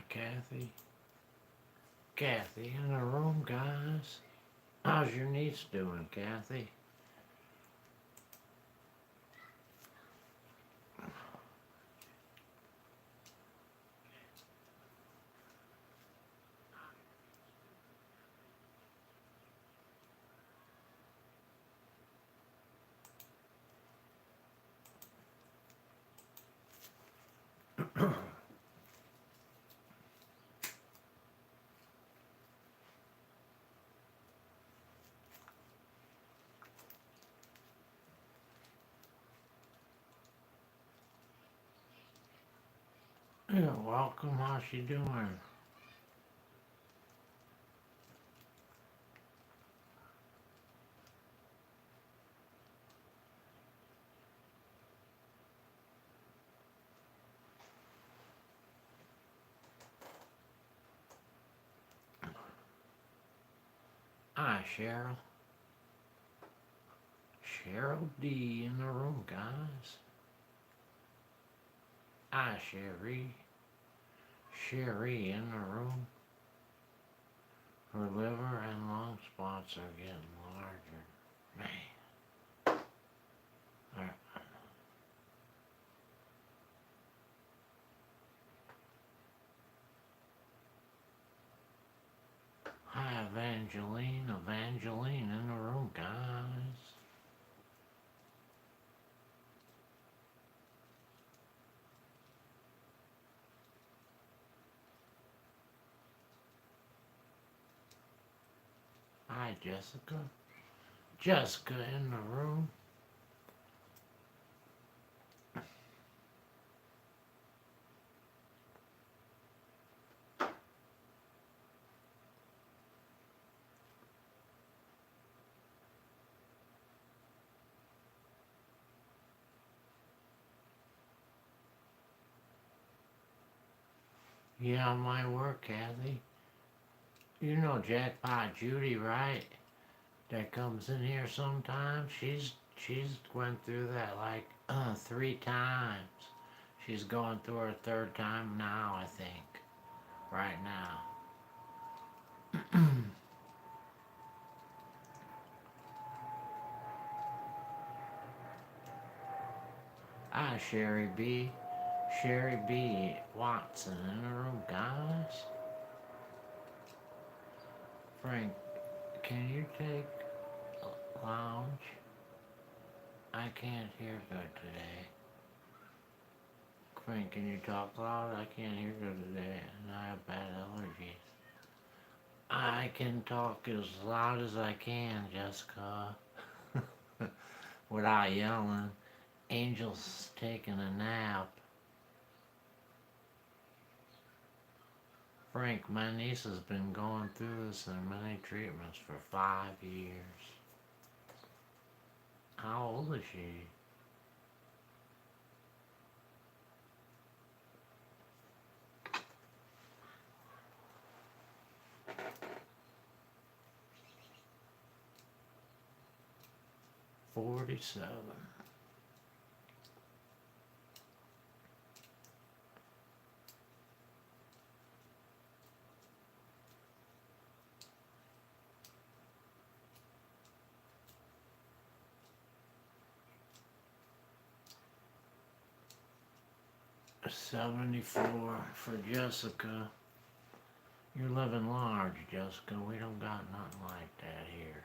Kathy. Kathy in the room, guys. How's your niece doing, Kathy? You're welcome. How's she doing? Hi, Cheryl. Cheryl D in the room, guys. Hi, Sherry. Sherry in the room. Her liver and lung spots are getting larger. Man. Alright. Hi, Evangeline. Evangeline in the room, guys. Hi, Jessica. Jessica in the room. Yeah, my work, Kathy. You know Jackpot Judy, right? That comes in here sometimes. She's went through that like 3 times. She's going through her third time now, I think. Right now. Hi, Sherry B. Sherry B. Watson in the room, guys. Frank, can you take lounge? I can't hear good today. Frank, can you talk loud? I can't hear good today, and I have bad allergies. I can talk as loud as I can, Jessica, without yelling. Angel's taking a nap. Frank, my niece has been going through this in many treatments for 5 years. How old is she? 47. 74 for Jessica. You're living large, Jessica. We don't got nothing like that here.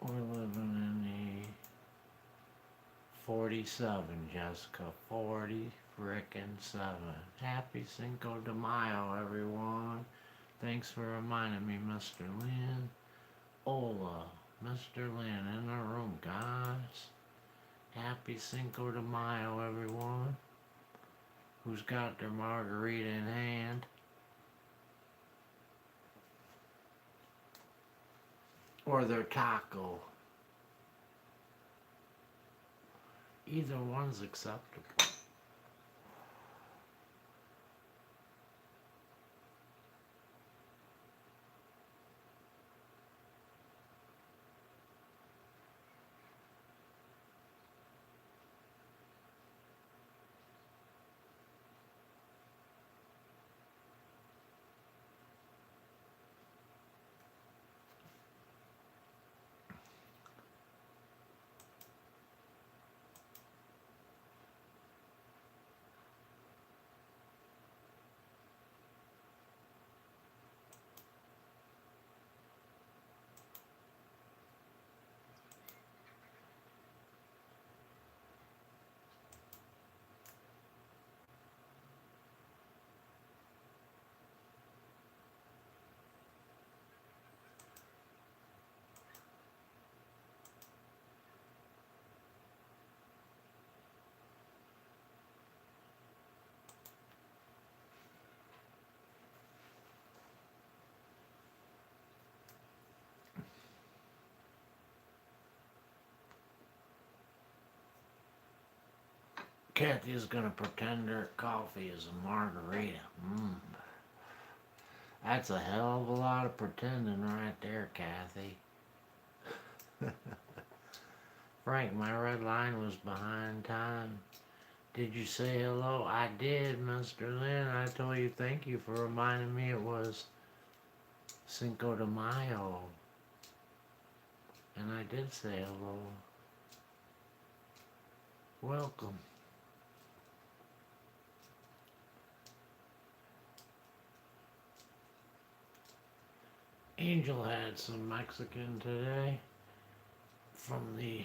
We're living in the 47, Jessica. 40 frickin' 7. Happy Cinco de Mayo, everyone. Thanks for reminding me, Mr. Lynn. Ola, Mr. Lynn in the room, guys. Happy Cinco de Mayo, everyone. Who's got their margarita in hand? Or their taco. Either one's acceptable. Kathy's gonna pretend her coffee is a margarita. That's a hell of a lot of pretending right there, Kathy. Frank, my red line was behind time. Did you say hello? I did, Mr. Lynn. I told you thank you for reminding me it was Cinco de Mayo. And I did say hello. Welcome. Angel had some Mexican today from the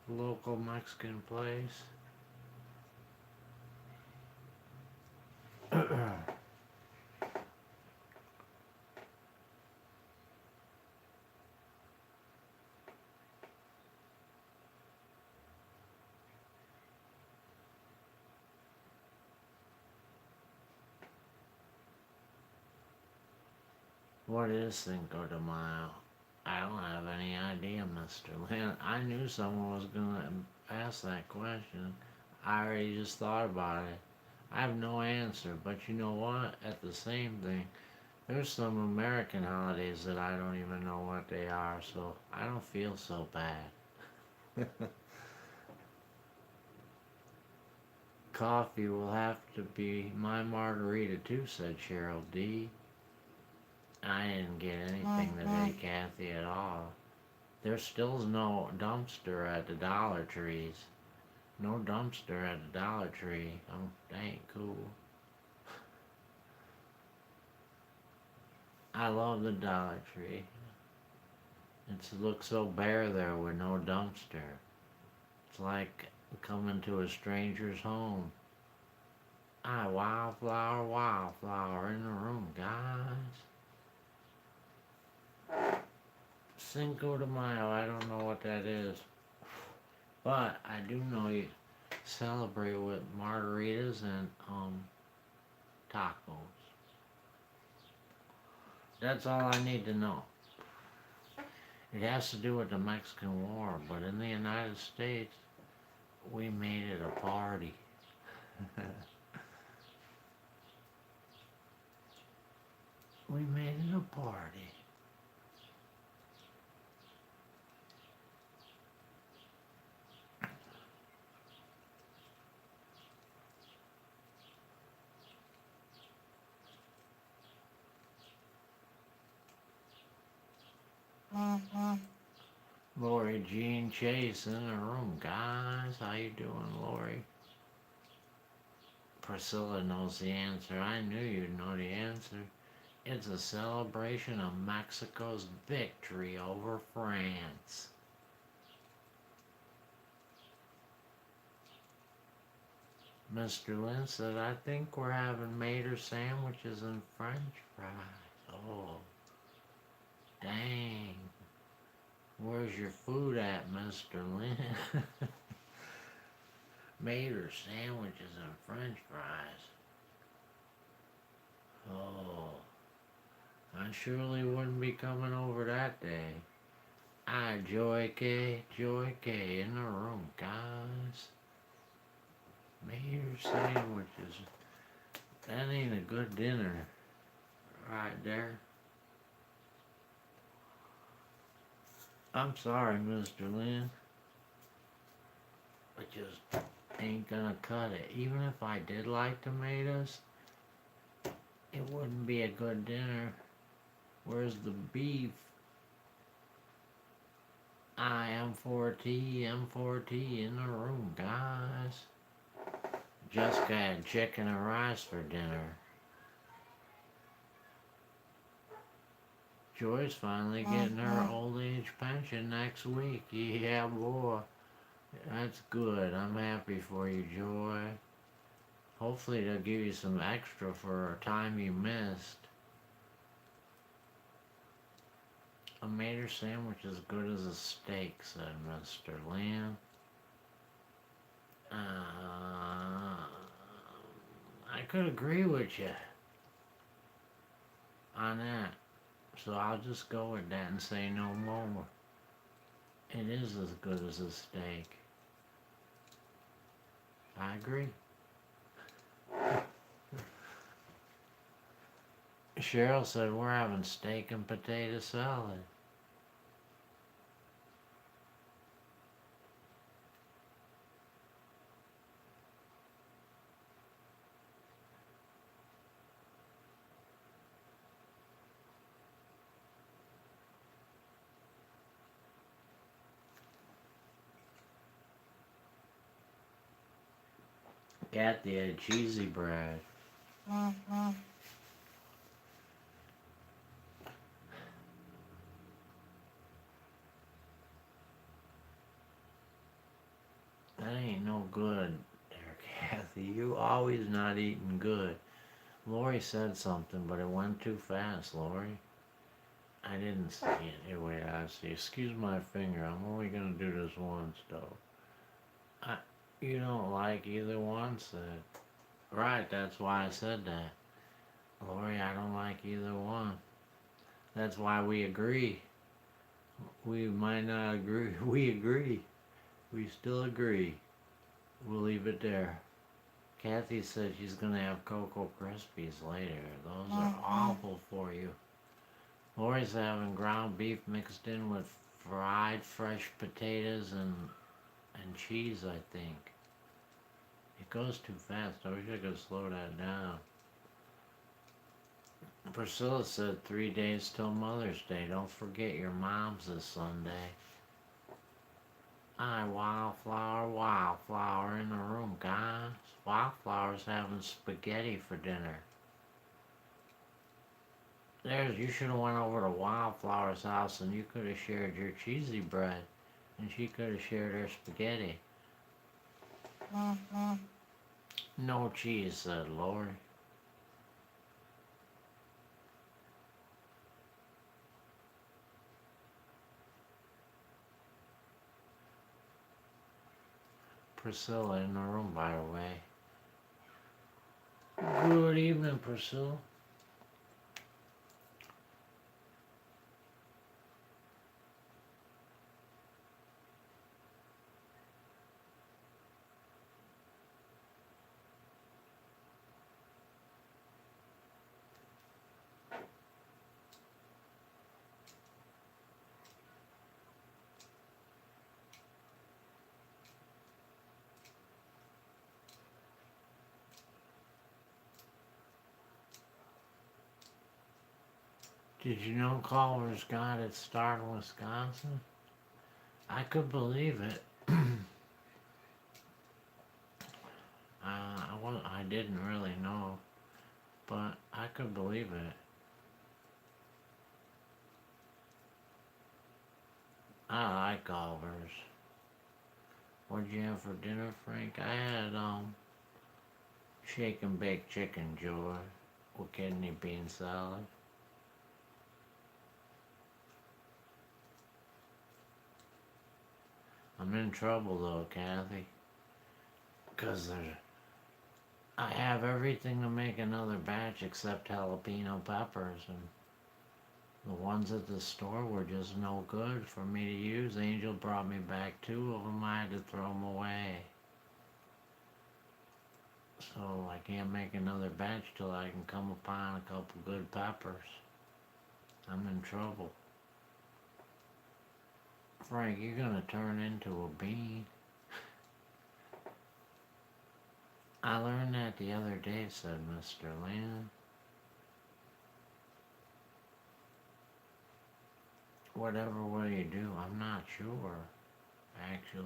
local Mexican place. What is Cinco de Mayo? I don't have any idea, Mr. Lynn. I knew someone was gonna ask that question. I already just thought about it. I have no answer, but you know what? At the same thing, there's some American holidays that I don't even know what they are, so I don't feel so bad. Coffee will have to be my margarita too, said Cheryl D. I didn't get anything today, Kathy, at all. There still's no dumpster at the Dollar Trees. No dumpster at the Dollar Tree. Oh, that ain't cool. I love the Dollar Tree. It looks so bare there with no dumpster. It's like coming to a stranger's home. Wildflower, wildflower in the room, guys. Cinco de Mayo, I don't know what that is. But I do know you celebrate with margaritas and tacos. That's all I need to know. It has to do with the Mexican War, but in the United States, we made it a party. We made it a party. Lori Jean Chase in the room, guys. How you doing, Lori? Priscilla knows the answer. I knew you'd know the answer. It's a celebration of Mexico's victory over France. Mr. Lynn said, I think we're having Mater sandwiches and French fries. Oh, dang. Where's your food at, Mr. Lynn? Mater sandwiches and French fries. Oh, I surely wouldn't be coming over that day. Joy K in the room, guys. Mater sandwiches. That ain't a good dinner right there. I'm sorry, Mr. Lynn. It just ain't gonna cut it. Even if I did like tomatoes, it wouldn't be a good dinner. Where's the beef? M4T in the room, guys. Jessica had chicken and rice for dinner. Joy's finally getting her old age pension next week. Yeah, boy. That's good. I'm happy for you, Joy. Hopefully they'll give you some extra for a time you missed. A Mater sandwich as good as a steak, said Mr. Lynn. I could agree with you on that. So I'll just go with that and say no more. It is as good as a steak. I agree. Cheryl said we're having steak and potato salad. Kathy had cheesy bread. That ain't no good there, Kathy. You always not eating good. Lori said something, but it went too fast, Lori. I didn't see it. Here, wait, I see. Excuse my finger. I'm only gonna do this once, though. You don't like either one, said. Right, that's why I said that. Lori, I don't like either one. That's why we agree. We might not agree. We agree. We still agree. We'll leave it there. Kathy said she's gonna have Cocoa Krispies later. Those are awful for you. Lori's having ground beef mixed in with fried fresh potatoes and cheese, I think. It goes too fast. I wish I could slow that down. Priscilla said 3 days till Mother's Day. Don't forget your mom's this Sunday. Hi, Wildflower in the room, guys. Wildflower's having spaghetti for dinner. You should have went over to Wildflower's house and you could have shared your cheesy bread. And she could have shared her spaghetti. No cheese, said Lori. Priscilla in the room, by the way. Good evening, Priscilla. Did you know Culver's got its start in Wisconsin? I could believe it. I didn't really know, but I could believe it. I like Culver's. What'd you have for dinner, Frank? I had shake and bake chicken, Joy, with kidney bean salad. I'm in trouble though, Kathy, because I have everything to make another batch except jalapeno peppers, and the ones at the store were just no good for me to use. Angel brought me back 2 of them. I had to throw them away. So I can't make another batch till I can come upon a couple good peppers. I'm in trouble. Frank, you're gonna turn into a bean. I learned that the other day, said Mr. Lynn. Whatever way you do, I'm not sure, actually.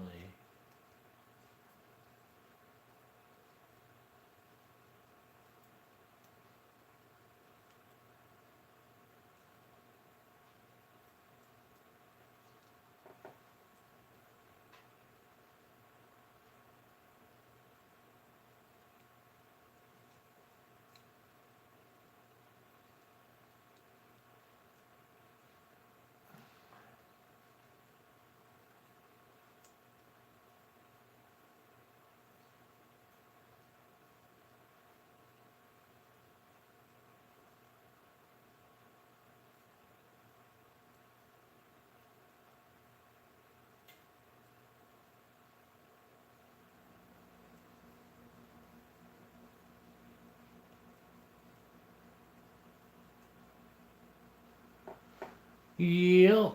Yep.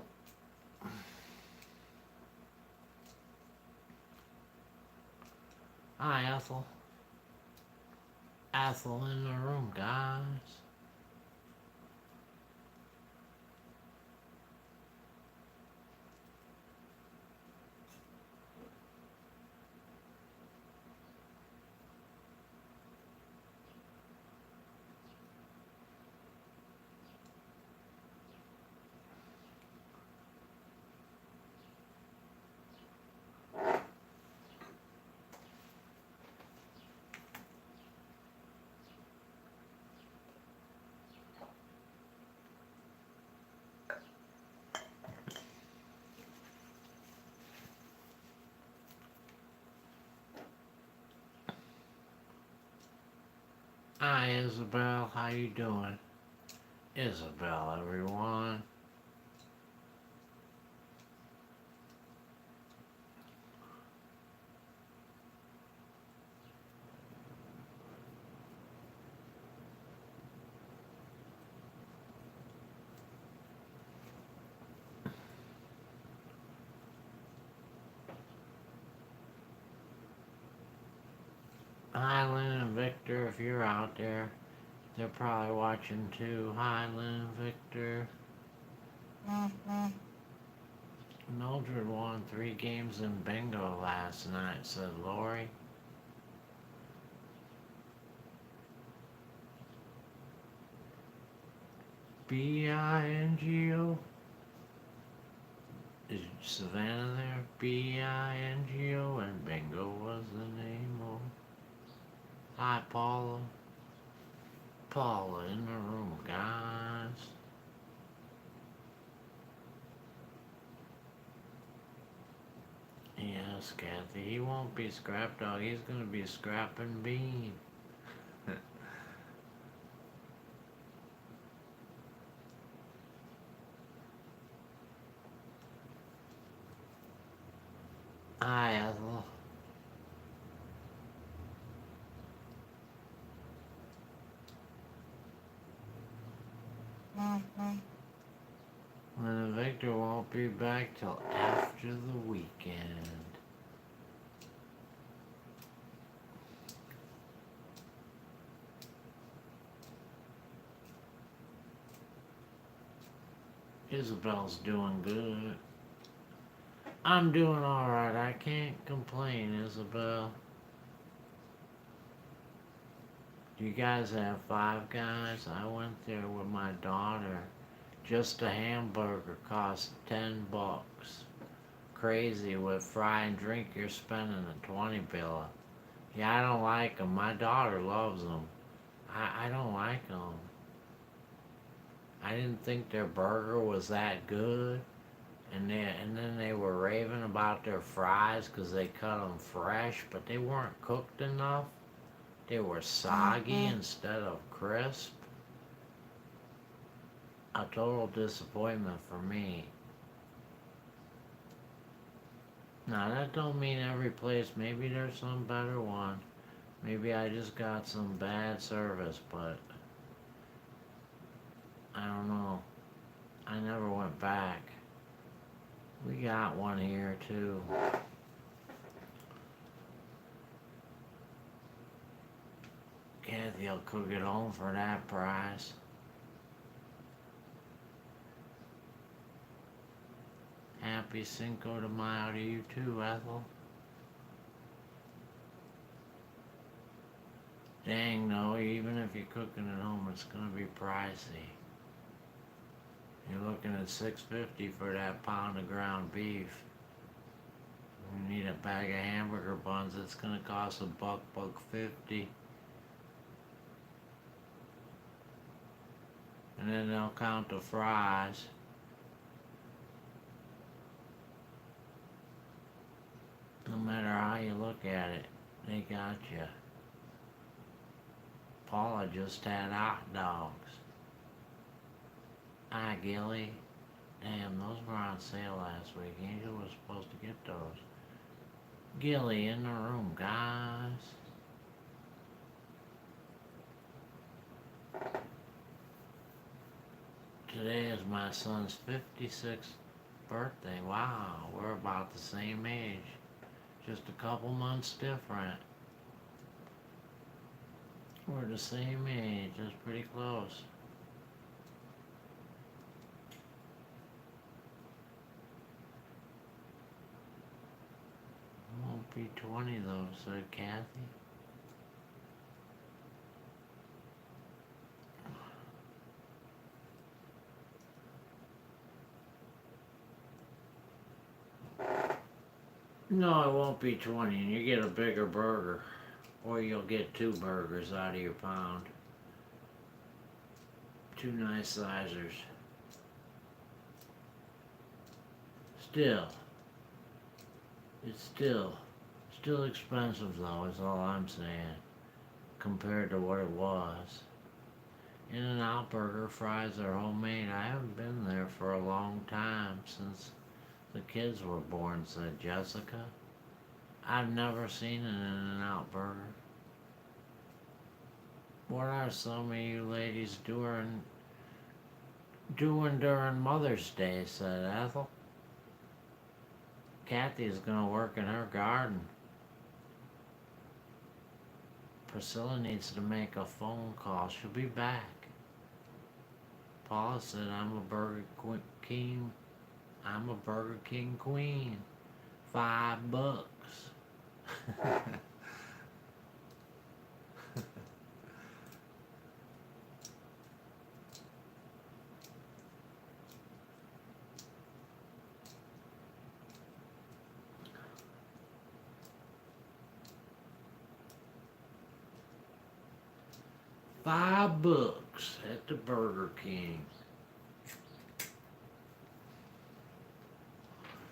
Hi, Ethel. Ethel in the room, guys. Hi, Isabel. How you doing? Isabel, everyone. Hi, Lynn and Victor, if you're out there. They're probably watching too. Hi, Lynn and Victor. Mildred won 3 games in bingo last night, said Lori. B-I-N-G-O? Is Savannah there? B-I-N-G-O, and bingo was the name of. Hi, Paula. Paula in the room, guys. Yes, Kathy, he won't be Scrap Dog. He's gonna be Scrapping Bean. Hi, Ethel. Well, Victor won't be back till after the weekend. Isabel's doing good. I'm doing alright. I can't complain, Isabel. Do you guys have Five Guys? I went there with my daughter. Just a hamburger cost $10. Crazy, with fry and drink you're spending a 20 bill. Yeah, I don't like them. My daughter loves them. I don't like them. I didn't think their burger was that good. And then they were raving about their fries because they cut them fresh, but they weren't cooked enough. They were soggy instead of crisp. A total disappointment for me. Now that don't mean every place. Maybe there's some better one. Maybe I just got some bad service, but I don't know. I never went back. We got one here too. Kathy will cook it home for that price. Happy Cinco de Mayo to you too, Ethel. Dang, no, even if you're cooking at home, it's gonna be pricey. You're looking at $6.50 for that pound of ground beef. You need a bag of hamburger buns, it's gonna cost $1.50. And then they'll count the fries. No matter how you look at it, they got you. Paula just had hot dogs. Hi, Gilly. Damn, those were on sale last week. Angel was supposed to get those. Gilly in the room, guys. Today is my son's 56th birthday. Wow, we're about the same age. Just a couple months different. We're the same age. That's pretty close. Won't be 20 though, said Kathy. No, it won't be 20, and you get a bigger burger. Or you'll get 2 burgers out of your pound. 2 nice sizers. Still, it's still expensive though, is all I'm saying, compared to what it was. In-N-Out Burger fries are homemade. I haven't been there for a long time, since the kids were born, said Jessica. I've never seen an In-N-Out Burger. What are some of you ladies doing during Mother's Day, said Ethel. Kathy's gonna work in her garden. Priscilla needs to make a phone call. She'll be back. Paula said, I'm a Burger King queen. $5. $5 at the Burger King.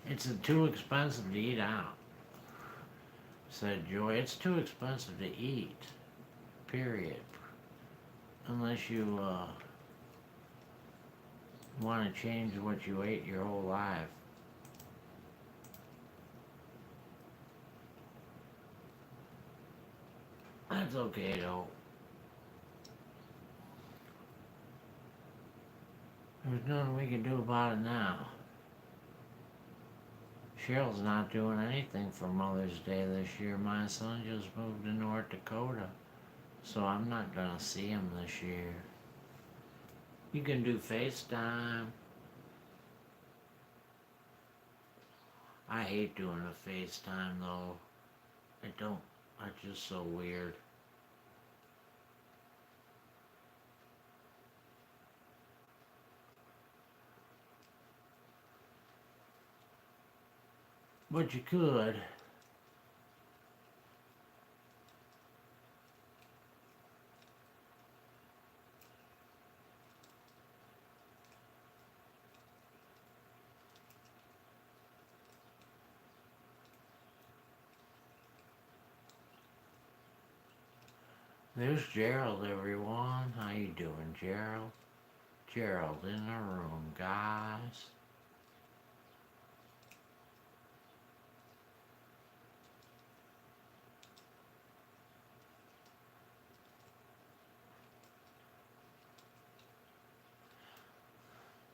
It's too expensive to eat out, said Joy. It's too expensive to eat, period. Unless you want to change what you ate your whole life. That's okay though. There's nothing we can do about it now. Cheryl's not doing anything for Mother's Day this year. My son just moved to North Dakota, so I'm not gonna see him this year. You can do FaceTime. I hate doing a FaceTime though. It's just so weird. But you could. There's Gerald, everyone. How you doing, Gerald? Gerald in the room, guys.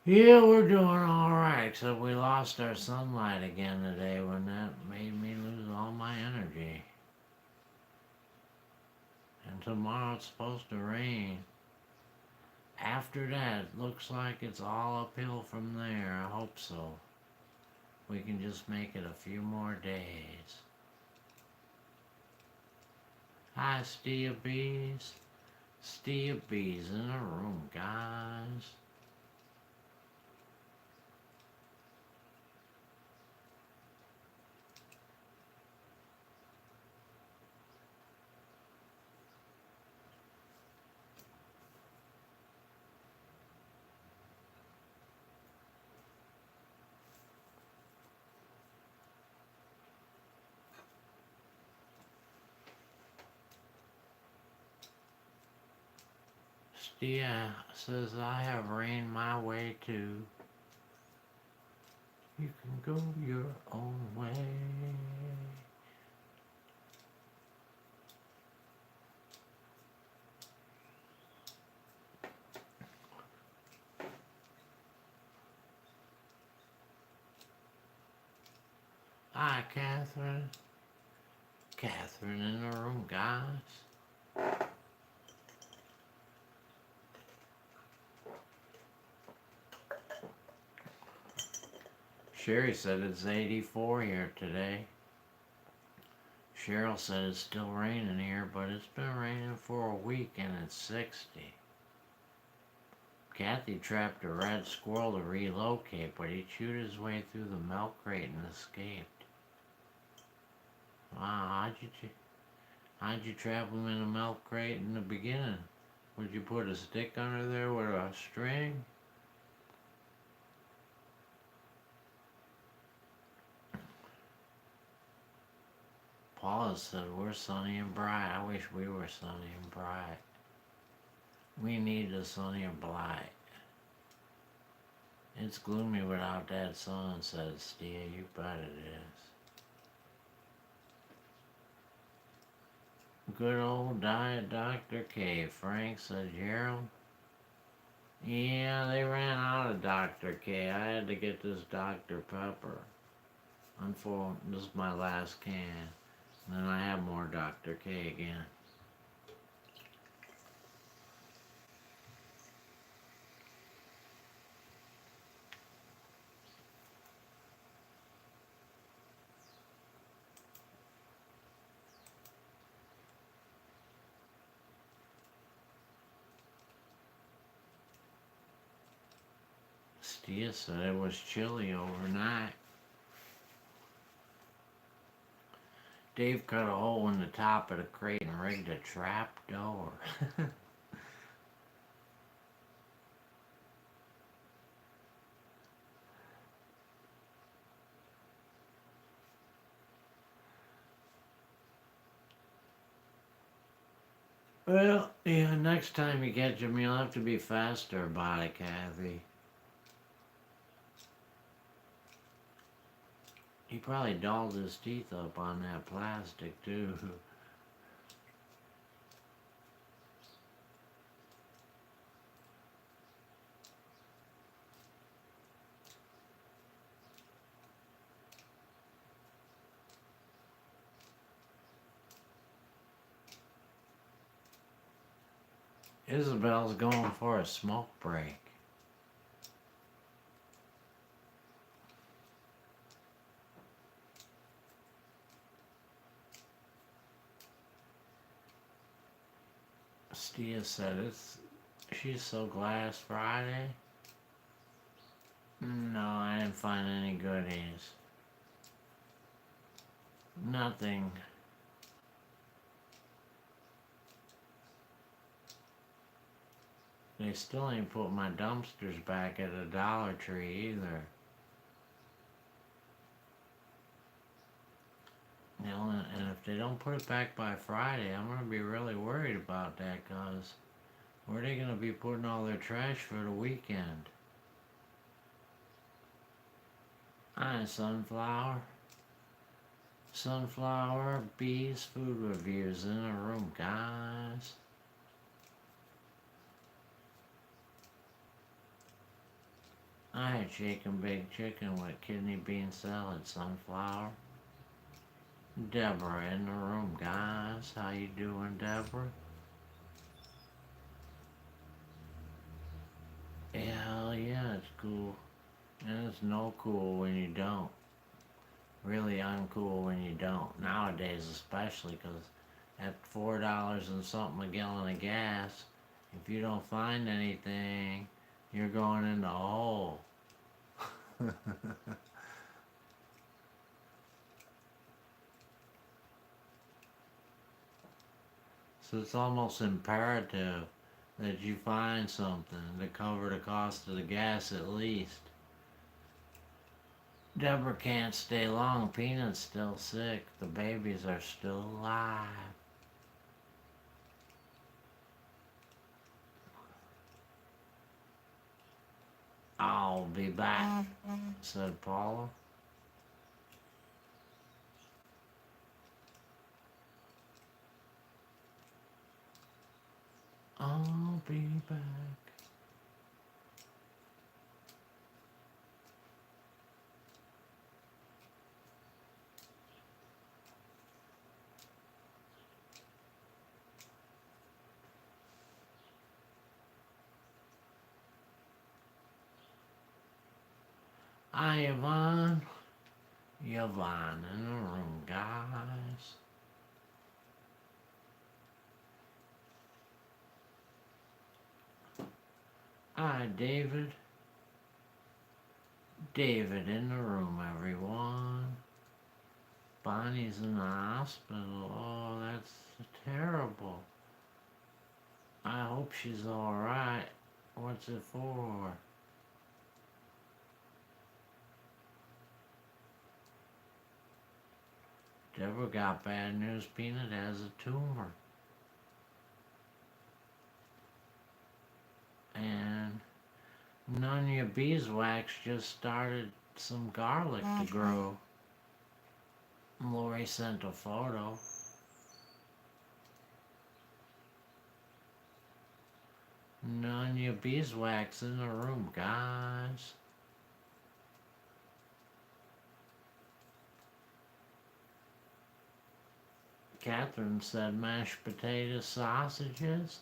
Yeah, we're doing alright, except we lost our sunlight again today when that made me lose all my energy. And tomorrow it's supposed to rain. After that, it looks like it's all uphill from there. I hope so. We can just make it a few more days. Hi, Steve Bees. Steve Bees in the room, guys. Stia says, I have rain my way too. You can go your own way. Hi, Catherine. Catherine in the room, guys. Sherry said it's 84 here today. Cheryl said it's still raining here, but it's been raining for a week and it's 60. Kathy trapped a red squirrel to relocate, but he chewed his way through the milk crate and escaped. Wow, how'd you trap him in a milk crate in the beginning? Would you put a stick under there with a string? Paula said we're sunny and bright. I wish we were sunny and bright. We need the sunny and bright. It's gloomy without that sun, said Stia. You bet it is. Good old Diet Dr. K. Frank said, Gerald. Yeah, they ran out of Dr. K. I had to get this Dr. Pepper. Unfortunately, this is my last can. And then I have more Dr. K again. Stia said it was chilly overnight. Dave cut a hole in the top of the crate and rigged a trap door. Well, yeah, next time you catch him, you'll have to be faster about it, Kathy. He probably dulled his teeth up on that plastic, too. Isabel's going for a smoke break. Stia said she's so glass Friday. No, I didn't find any goodies. Nothing. They still ain't put my dumpsters back at the Dollar Tree either. You know, and if they don't put it back by Friday, I'm gonna be really worried about that, cause where are they gonna be putting all their trash for the weekend? Hi, Sunflower. Sunflower, Bees, food reviews in the room, guys. I had chicken, big chicken with kidney bean salad, Sunflower. Deborah in the room, guys. How you doing, Deborah? Hell yeah, it's cool. And it's no cool when you don't. Really uncool when you don't. Nowadays especially, because at $4 and something a gallon of gas, if you don't find anything, you're going in the hole. So it's almost imperative that you find something to cover the cost of the gas at least. Deborah can't stay long. Peanut's still sick. The babies are still alive. I'll be back, said Paula. I'll be back. Yvonne. Yvonne in the room, guys. Hi, David. David in the room, everyone. Bonnie's in the hospital. Oh, that's terrible. I hope she's alright. What's it for? Deborah got bad news. Peanut has a tumor. And Nunya Beeswax just started some garlic to grow. Lori sent a photo. Nunya Beeswax in the room, guys. Catherine said mashed potatoes, sausages,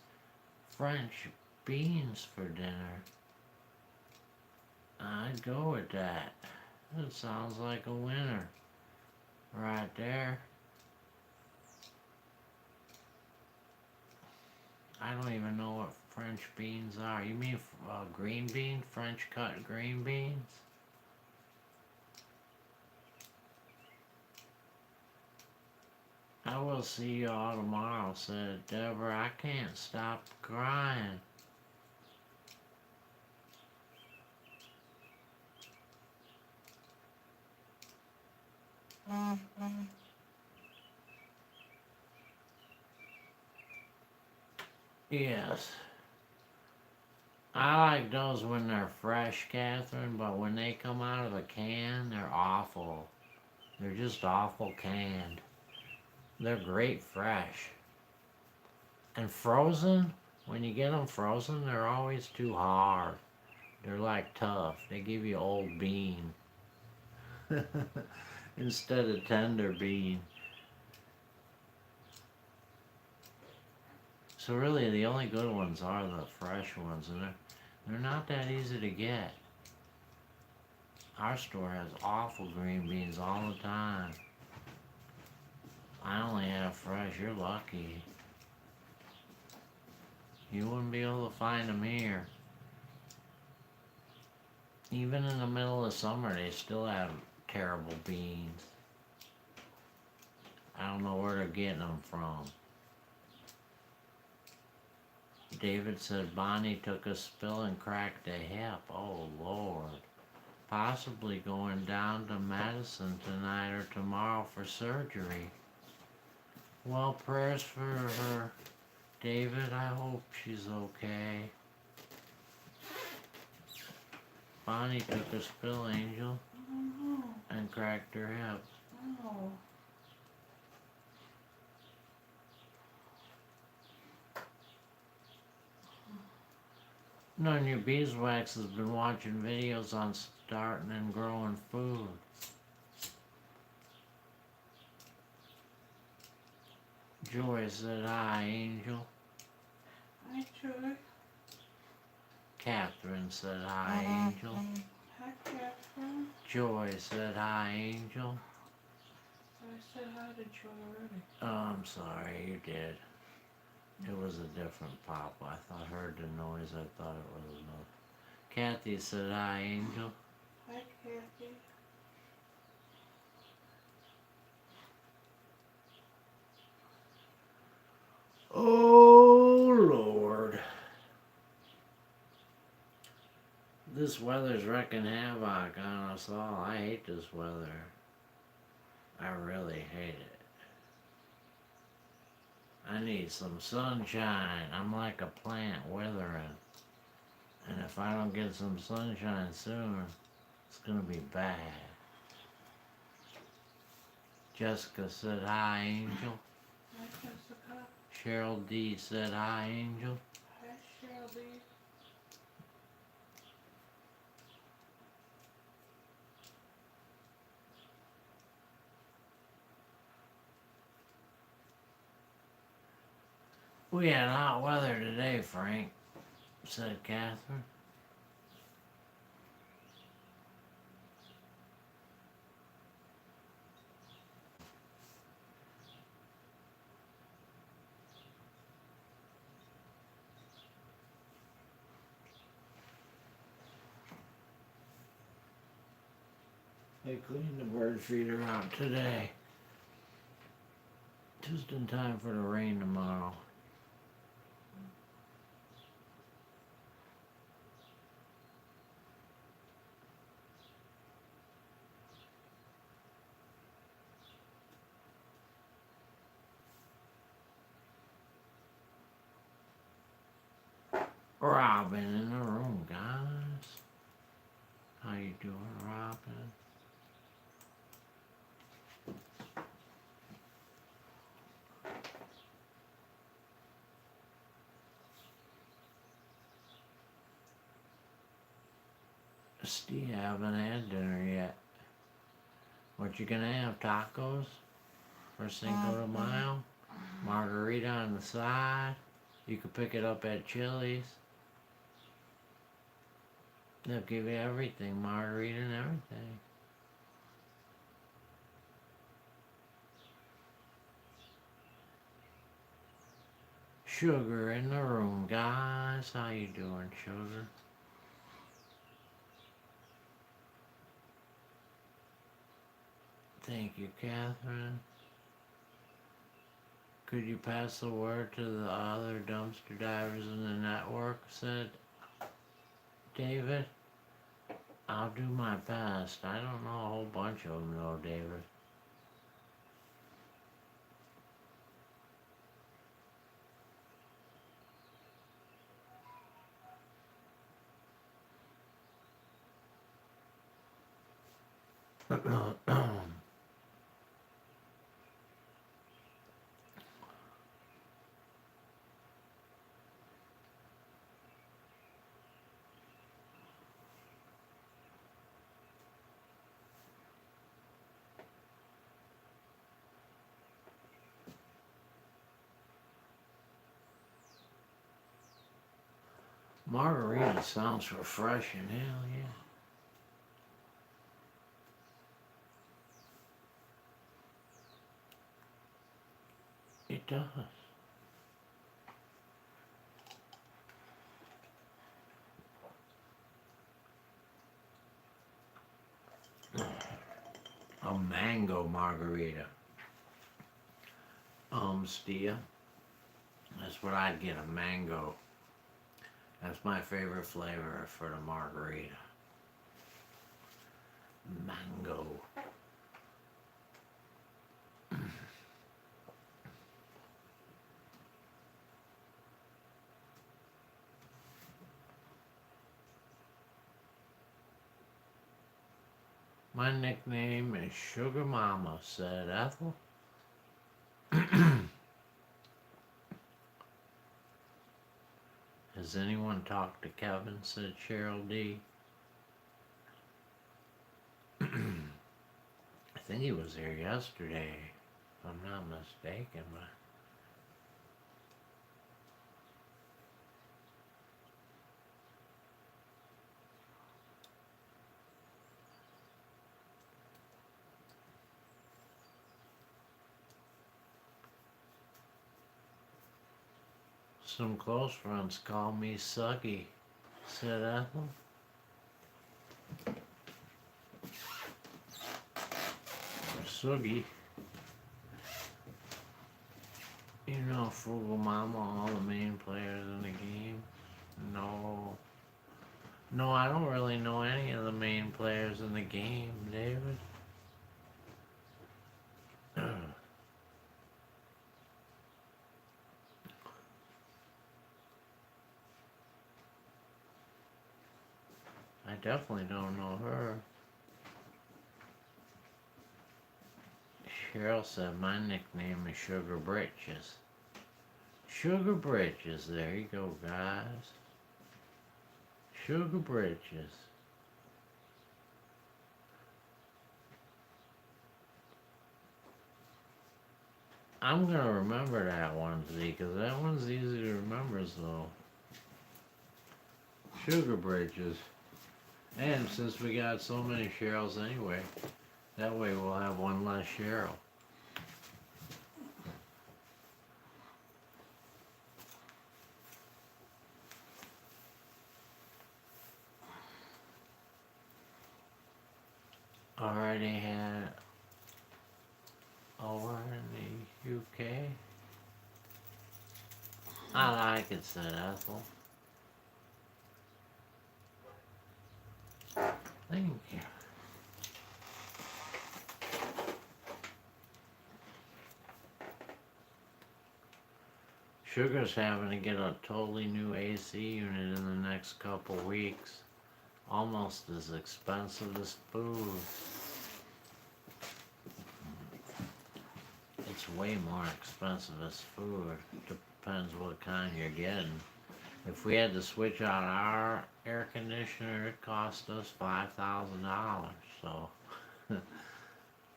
French beans for dinner. I'd go with that. It sounds like a winner right there. I don't even know what French beans are. You mean green bean? French cut green beans? I will see you all tomorrow, said Deborah. I can't stop crying. Yes. I like those when they're fresh, Catherine, but when they come out of a can, they're awful. They're just awful canned. They're great fresh. And frozen, when you get them frozen, they're always too hard. They're like tough. They give you old bean instead of tender bean. So really, the only good ones are the fresh ones, and they're not that easy to get. Our store has awful green beans all the time. I only have fresh. You're lucky. You wouldn't be able to find them here. Even in the middle of summer, they still have terrible beans. I don't know where they're getting them from. David said Bonnie took a spill and cracked a hip. Oh, Lord. Possibly going down to Madison tonight or tomorrow for surgery. Well, prayers for her, David. I hope she's okay. Bonnie took a spill, Angel, and cracked her hip. Oh. Nunya Beeswax has been watching videos on starting and growing food. Joy said hi, Angel. Hi, Joy. Catherine said hi, Angel. Hi, Catherine. Joy said hi, Angel. I said hi to Joy already. Oh, I'm sorry, you did. It was a different pop. I heard the noise. I thought it was another. Kathy said hi, Angel. Hi, Kathy. Oh, Lord. This weather's wrecking havoc on us all. I hate this weather. I really hate it. I need some sunshine. I'm like a plant withering. And if I don't get some sunshine soon, it's gonna be bad. Jessica said hi, Angel. Hi, Jessica. Cheryl D said hi, Angel. Hi, Shirley. We had hot weather today, Frank, said Catherine. I cleaned the bird feeder out today. Just in time for the rain tomorrow. Robin in the room, guys. How you doing, Robin? Steve, haven't had dinner yet. What you gonna have? Tacos for Cinco de Mayo? Margarita on the side? You could pick it up at Chili's. They'll give you everything, margarita and everything. Sugar in the room, guys. How you doing, Sugar? Thank you, Catherine. Could you pass the word to the other dumpster divers in the network, said David. I'll do my best. I don't know a whole bunch of them though, David. Margarita sounds refreshing, hell yeah. It does. A mango margarita. Stia. That's what I'd get, a mango. That's my favorite flavor for the margarita. Mango. My nickname is Sugar Mama, said Ethel. Has anyone talked to Kevin, said Cheryl D. I think he was here yesterday, if I'm not mistaken, but some close friends call me Suggy, said Ethel. Suggy. You know Frugal Mama, all the main players in the game? No. No, I don't really know any of the main players in the game, David. I definitely don't know her. Cheryl said my nickname is Sugar Britches. Sugar Britches, there you go, guys. Sugar Britches. I'm gonna remember that one, Z, because that one's easy to remember, so. Sugar Bridges. And since we got so many Cheryls anyway, that way we'll have one less Cheryl. Alrighty, think it said Ethel. Thank you. Sugar's having to get a totally new AC unit in the next couple weeks. Almost as expensive as food. It's way more expensive as food. Depends what kind you're getting. If we had to switch out our air conditioner, it cost us $5,000. So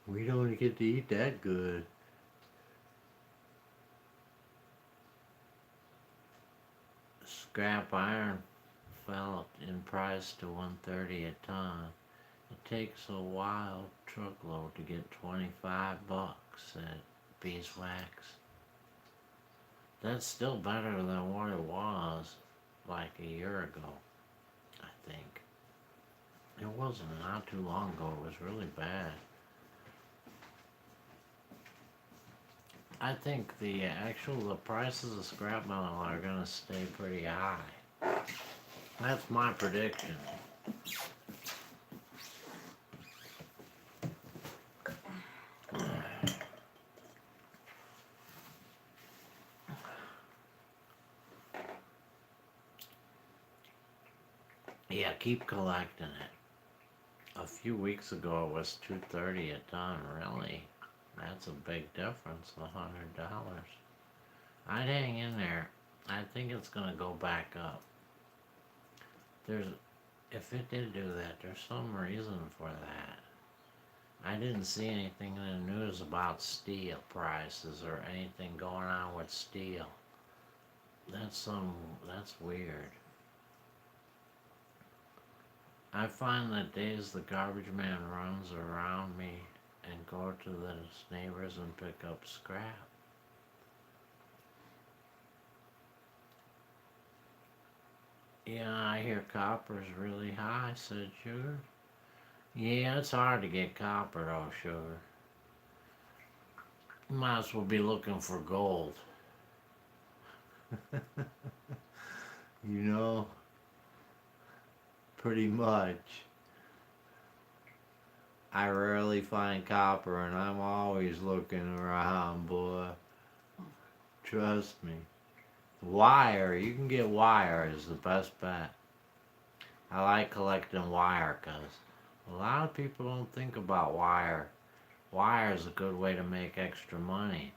we don't get to eat that good. Scrap iron fell in price to $130 a ton. It takes a wild truckload to get $25 at beeswax. That's still better than what it was like a year ago, I think. It wasn't not too long ago. It was really bad. I think the prices of scrap metal are gonna stay pretty high. That's my prediction. Yeah, keep collecting it. A few weeks ago it was $230 a ton, really. That's a big difference, $100. I'd hang in there. I think it's gonna go back up. If it did do that, there's some reason for that. I didn't see anything in the news about steel prices or anything going on with steel. That's weird. I find that days the garbage man runs around me and go to the neighbors and pick up scrap. Yeah, I hear copper's really high, said Sugar. Yeah, it's hard to get copper though, Sugar. You might as well be looking for gold. You know? Pretty much. I rarely find copper and I'm always looking around, boy. Trust me. Wire, you can get wire is the best bet. I like collecting wire because a lot of people don't think about wire. Wire is a good way to make extra money.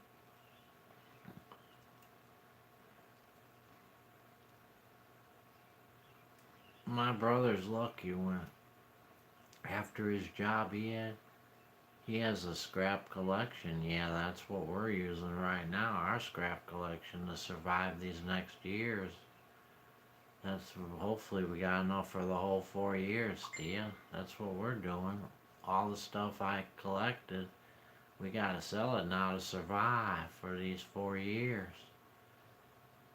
My brother's lucky when after his job he has a scrap collection. Yeah, that's what we're using right now, our scrap collection to survive these next years. That's hopefully we got enough for the whole 4 years, Tia. That's what we're doing. All the stuff I collected, we gotta sell it now to survive for these 4 years.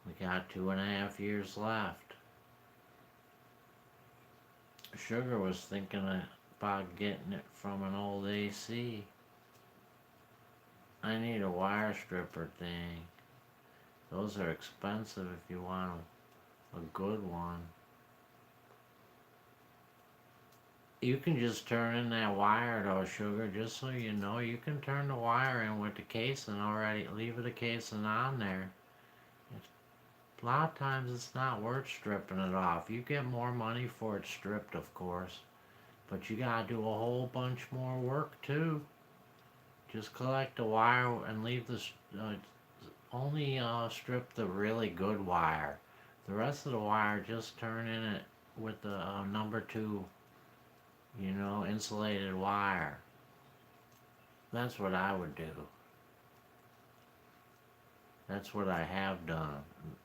We got 2.5 years left. Sugar was thinking about getting it from an old AC. I need a wire stripper thing. Those are expensive if you want a good one. You can just turn in that wire though, Sugar, just so you know. You can turn the wire in with the casing already. Leave the casing on there. A lot of times it's not worth stripping it off. You get more money for it stripped, of course. But you gotta do a whole bunch more work too. Just collect the wire and leave the only strip the really good wire. The rest of the wire, just turn in it with the number 2, insulated wire. That's what I would do. That's what I have done.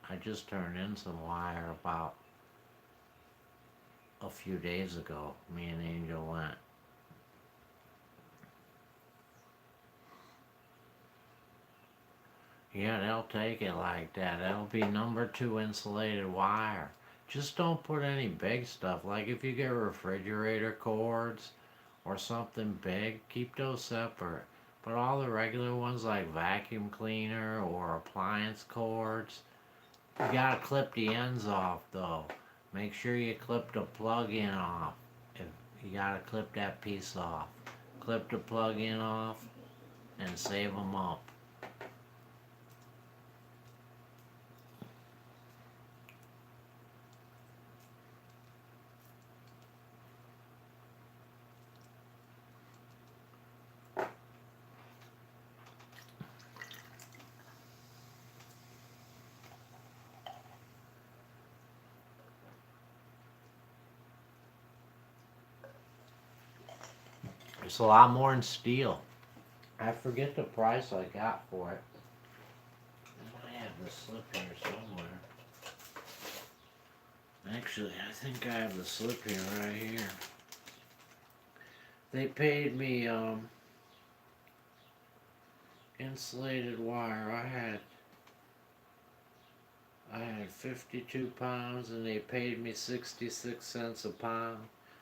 I just turned in some wire about a few days ago. Me and Angel went. Yeah, they'll take it like that. That'll be number 2 insulated wire. Just don't put any big stuff. Like if you get refrigerator cords or something big, keep those separate. But all the regular ones like vacuum cleaner or appliance cords, You gotta clip the ends off though. Make sure you clip the plug-in off. If you gotta clip that piece off. Clip the plug-in off and save them up. It's a lot more than steel. I forget the price I got for it. I have the slip here somewhere. Actually, I think I have the slip here right here. They paid me insulated wire. I had 52 pounds and they paid me 66 cents a pound.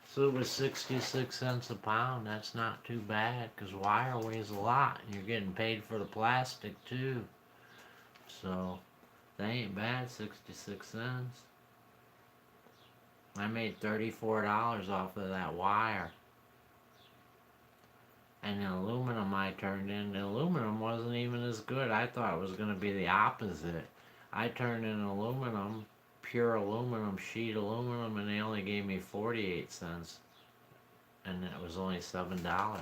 So it was 66 cents a pound. That's not too bad because wire weighs a lot and you're getting paid for the plastic too. So that ain't bad, 66 cents. I made $34 off of that wire. And the aluminum I turned in, the aluminum wasn't even as good. I thought it was going to be the opposite. I turned in aluminum, pure aluminum, sheet aluminum, and they only gave me 48 cents. And it was only $7.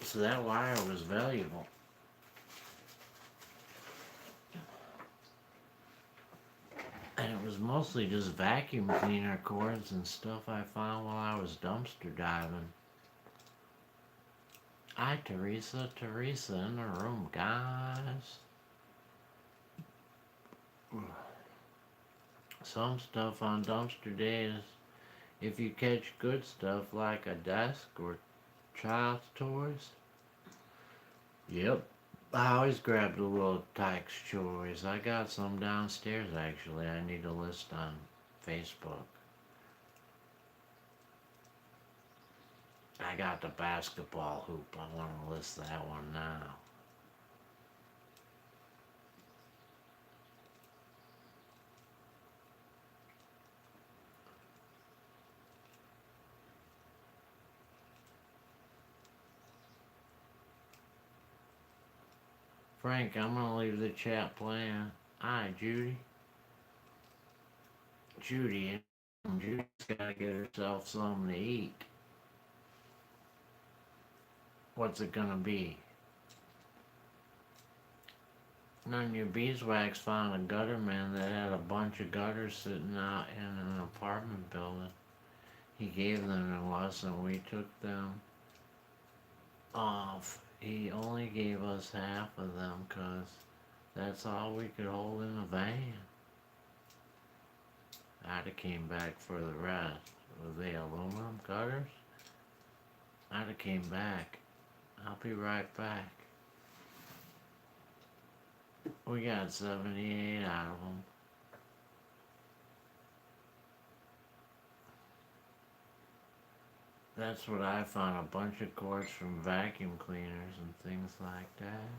So that wire was valuable. And it was mostly just vacuum cleaner cords and stuff I found while I was dumpster diving. Hi, Teresa in the room, guys. Some stuff on dumpster days, if you catch good stuff like a desk or child's toys. Yep. I always grab the little Tyke's toys. I got some downstairs actually. I need a list on Facebook. I got the basketball hoop. I want to list that one now. Frank, I'm going to leave the chat playing. Hi, Judy. Judy's got to get herself something to eat. What's it going to be? None of your beeswax found a gutter man that had a bunch of gutters sitting out in an apartment building. He gave them to us and we took them off. He only gave us half of them because that's all we could hold in the van. I'd have came back for the rest. Were they aluminum gutters? I'd have came back. I'll be right back. We got 78 out of them. That's what I found, a bunch of cords from vacuum cleaners and things like that.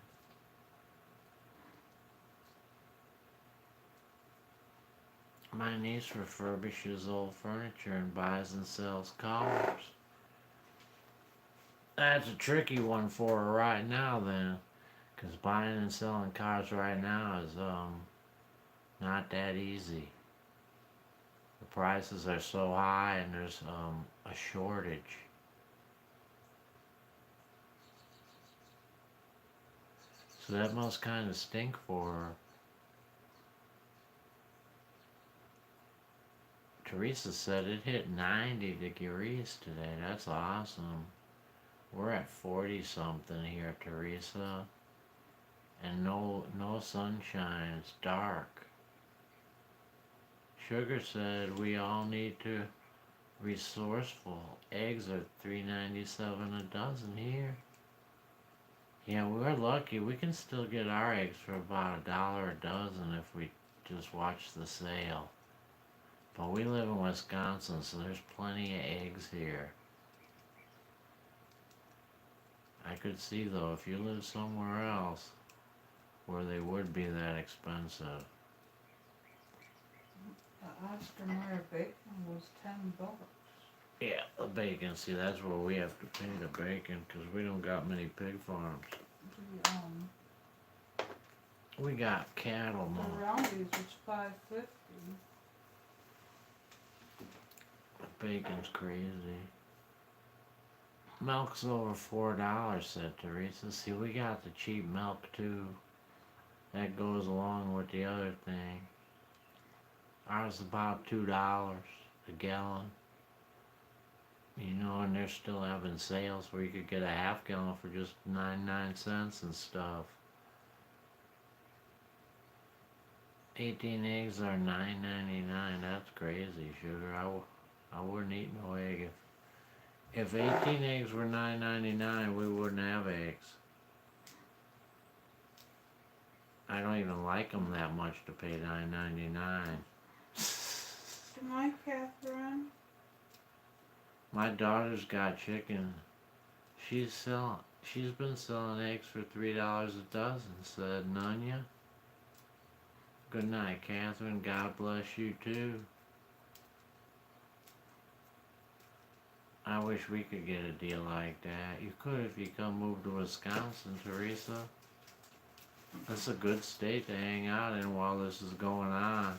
My niece refurbishes old furniture and buys and sells cars. That's a tricky one for her right now then. Because buying and selling cars right now is not that easy. The prices are so high and there's a shortage. So that must kind of stink for her. Teresa said it hit 90 degrees today. That's awesome. We're at 40 something here, Teresa. And no sunshine. It's dark. Sugar said we all need to resourceful. Eggs are $3.97 a dozen here. Yeah, we're lucky. We can still get our eggs for about $1 a dozen if we just watch the sale. But we live in Wisconsin, so there's plenty of eggs here. I could see though, if you live somewhere else where they would be that expensive. The Oscar Mayer bacon was $10. Yeah, the bacon. See, that's where we have to pay the bacon because we don't got many pig farms. The We got cattle the more. Roundy's was $5.50. Bacon's crazy. Milk's over $4, said Teresa. See, we got the cheap milk too. That goes along with the other thing. Ours is about $2 a gallon. You know, and they're still having sales where you could get a half gallon for just 99 cents and stuff. 18 eggs are $9.99. That's crazy, sugar. I wouldn't eat no egg. If 18 eggs were $9.99, we wouldn't have eggs. I don't even like them that much to pay $9.99. Good night, Catherine. My daughter's got chicken. She's been selling eggs for $3 a dozen, said Nunya. Good night, Catherine. God bless you too. I wish we could get a deal like that. You could if you come move to Wisconsin, Teresa. That's a good state to hang out in while this is going on.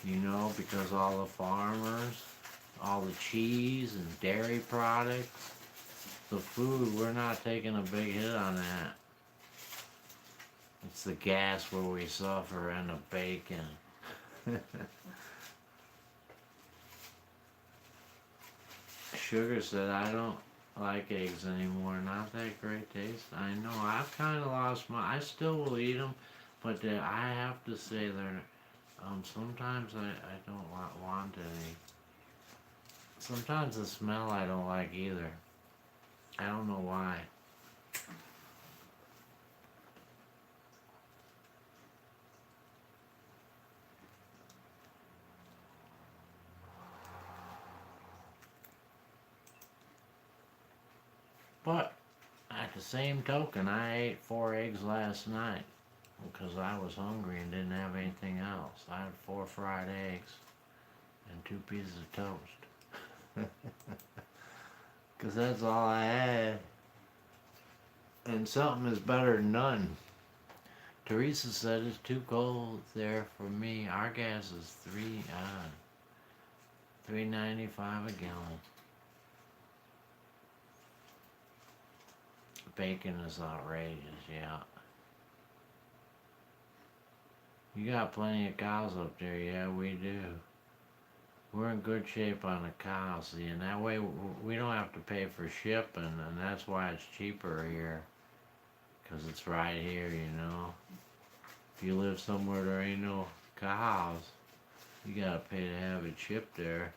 You know, because all the farmers, all the cheese and dairy products, the food, we're not taking a big hit on that. It's the gas where we suffer and the bacon. Sugar said, I don't like eggs anymore. Not that great taste. I know. I've kind of lost my. I still will eat them, but I have to say they're. Sometimes I don't want any. Sometimes the smell I don't like either. I don't know why. But at the same token, I ate 4 eggs last night because I was hungry and didn't have anything else. I had 4 fried eggs and 2 pieces of toast. Because that's all I had. And something is better than none. Teresa said it's too cold there for me. Our gas is $3.95 a gallon. Bacon is outrageous, yeah. You got plenty of cows up there, yeah, we do. We're in good shape on the cows, see, and that way we don't have to pay for shipping, and that's why it's cheaper here. Because it's right here, you know. If you live somewhere there ain't no cows, you gotta pay to have it shipped there.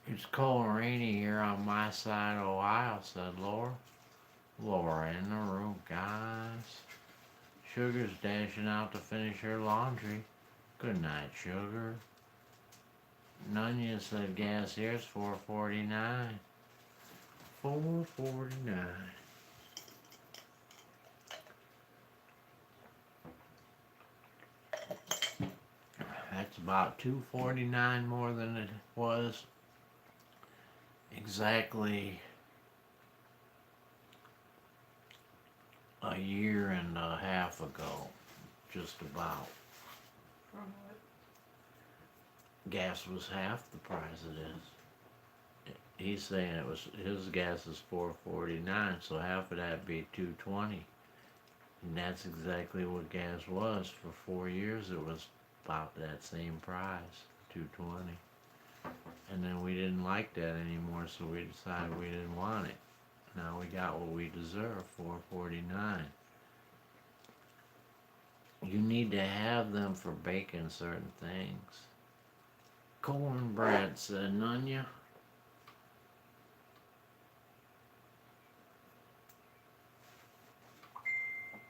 It's cold and rainy here on my side of Ohio, said Laura. Laura in the room, guys. Sugar's dashing out to finish her laundry. Good night, Sugar. Nunya said gas here's $4.49. $4.49. That's about $2.49 more than it was exactly a year and a half ago, just about. From what? Gas was half the price it is. He's saying it was his gas is $4.49, so half of that be $2.20, and that's exactly what gas was for 4 years. It was about that same price, $2.20. And then we didn't like that anymore, so we decided we didn't want it. Now we got what we deserve, $4.49. You need to have them for baking certain things. Cornbread, said Nunya.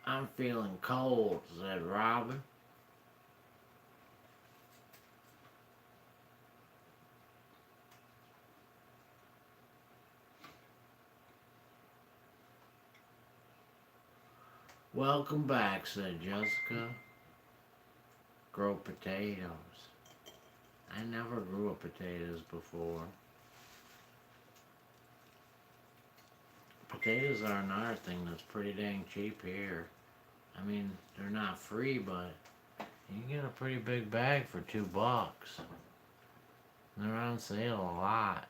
I'm feeling cold, said Robin. Welcome back, said Jessica. Grow potatoes. I never grew up potatoes before. Potatoes are another thing that's pretty dang cheap here. I mean, they're not free, but you can get a pretty big bag for $2. They're on sale a lot.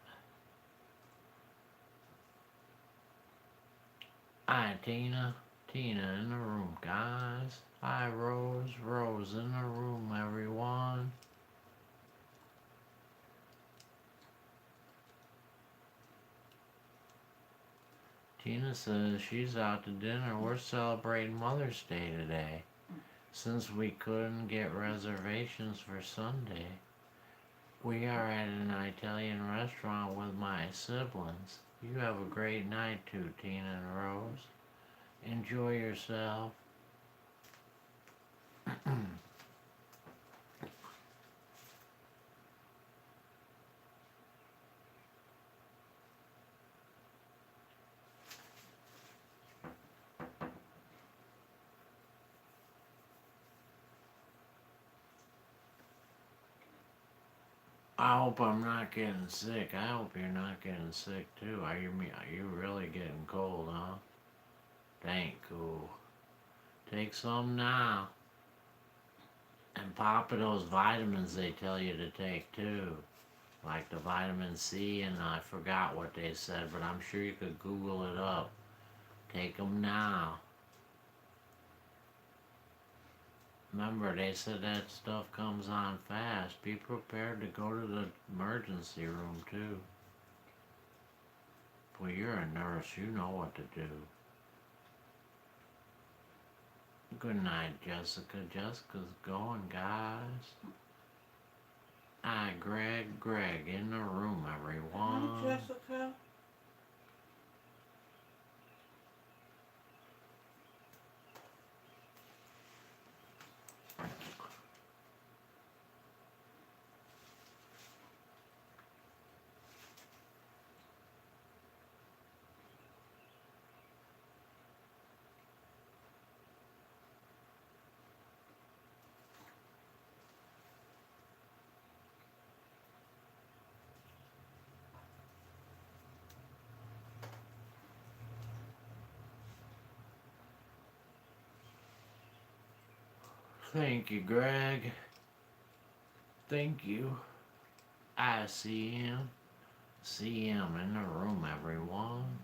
Hi, Tina. Tina in the room, guys. Hi, Rose. Rose in the room, everyone. Tina says she's out to dinner. We're celebrating Mother's Day today. Since we couldn't get reservations for Sunday, we are at an Italian restaurant with my siblings. You have a great night too, Tina and Rose. Enjoy yourself. I hope I'm not getting sick. I hope you're not getting sick too. Are you really getting cold, huh? Ain't cool. Take some now. And pop those vitamins they tell you to take too. Like the vitamin C, and I forgot what they said, but I'm sure you could Google it up. Take them now. Remember, they said that stuff comes on fast. Be prepared to go to the emergency room too. Well, you're a nurse. You know what to do. Good night, Jessica. Jessica's going, guys. Hi, Greg. Greg in the room, everyone. Hi, Jessica. Thank you, Greg. Thank you. I see him. See him in the room, everyone.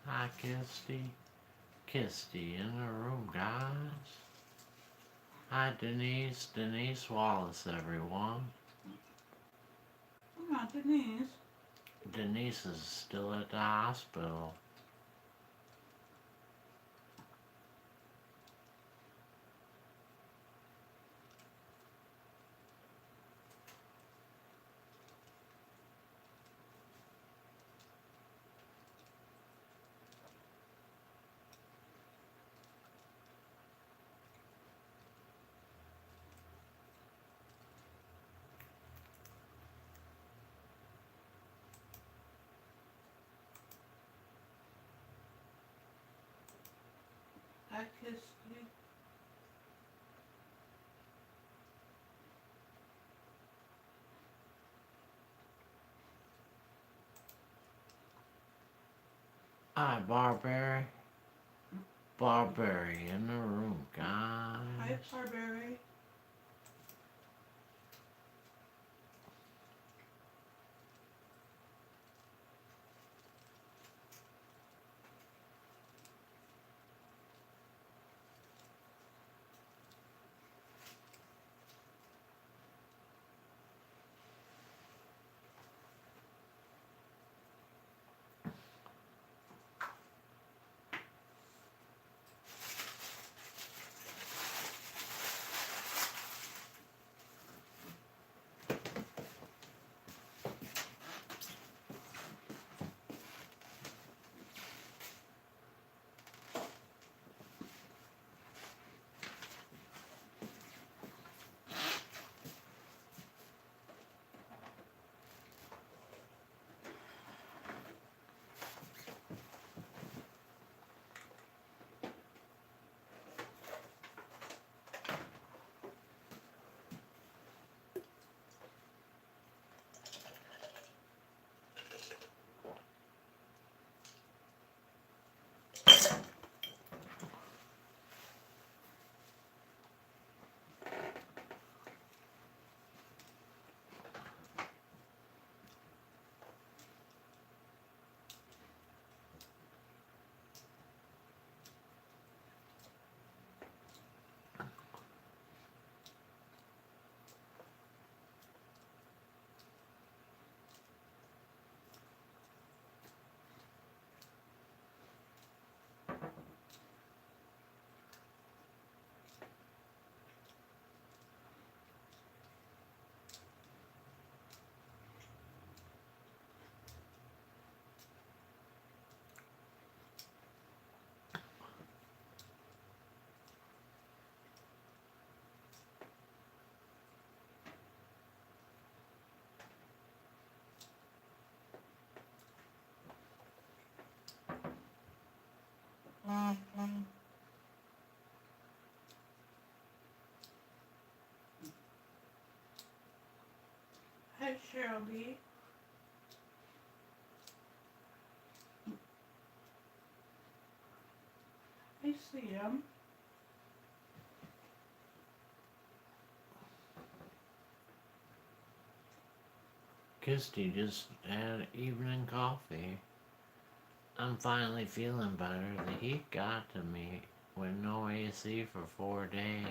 Hi, Kisty. Kisty in the room, guys. Hi, Denise. Denise Wallace, everyone. Come on, Denise. Denise is still at the hospital. I kissed you. Hi, Barbary. Barbary in the room, Hi, guys. Barberry. Hi, Cheryl B. I see him. Kisty just had evening coffee. I'm finally feeling better. The heat got to me with no AC for 4 days.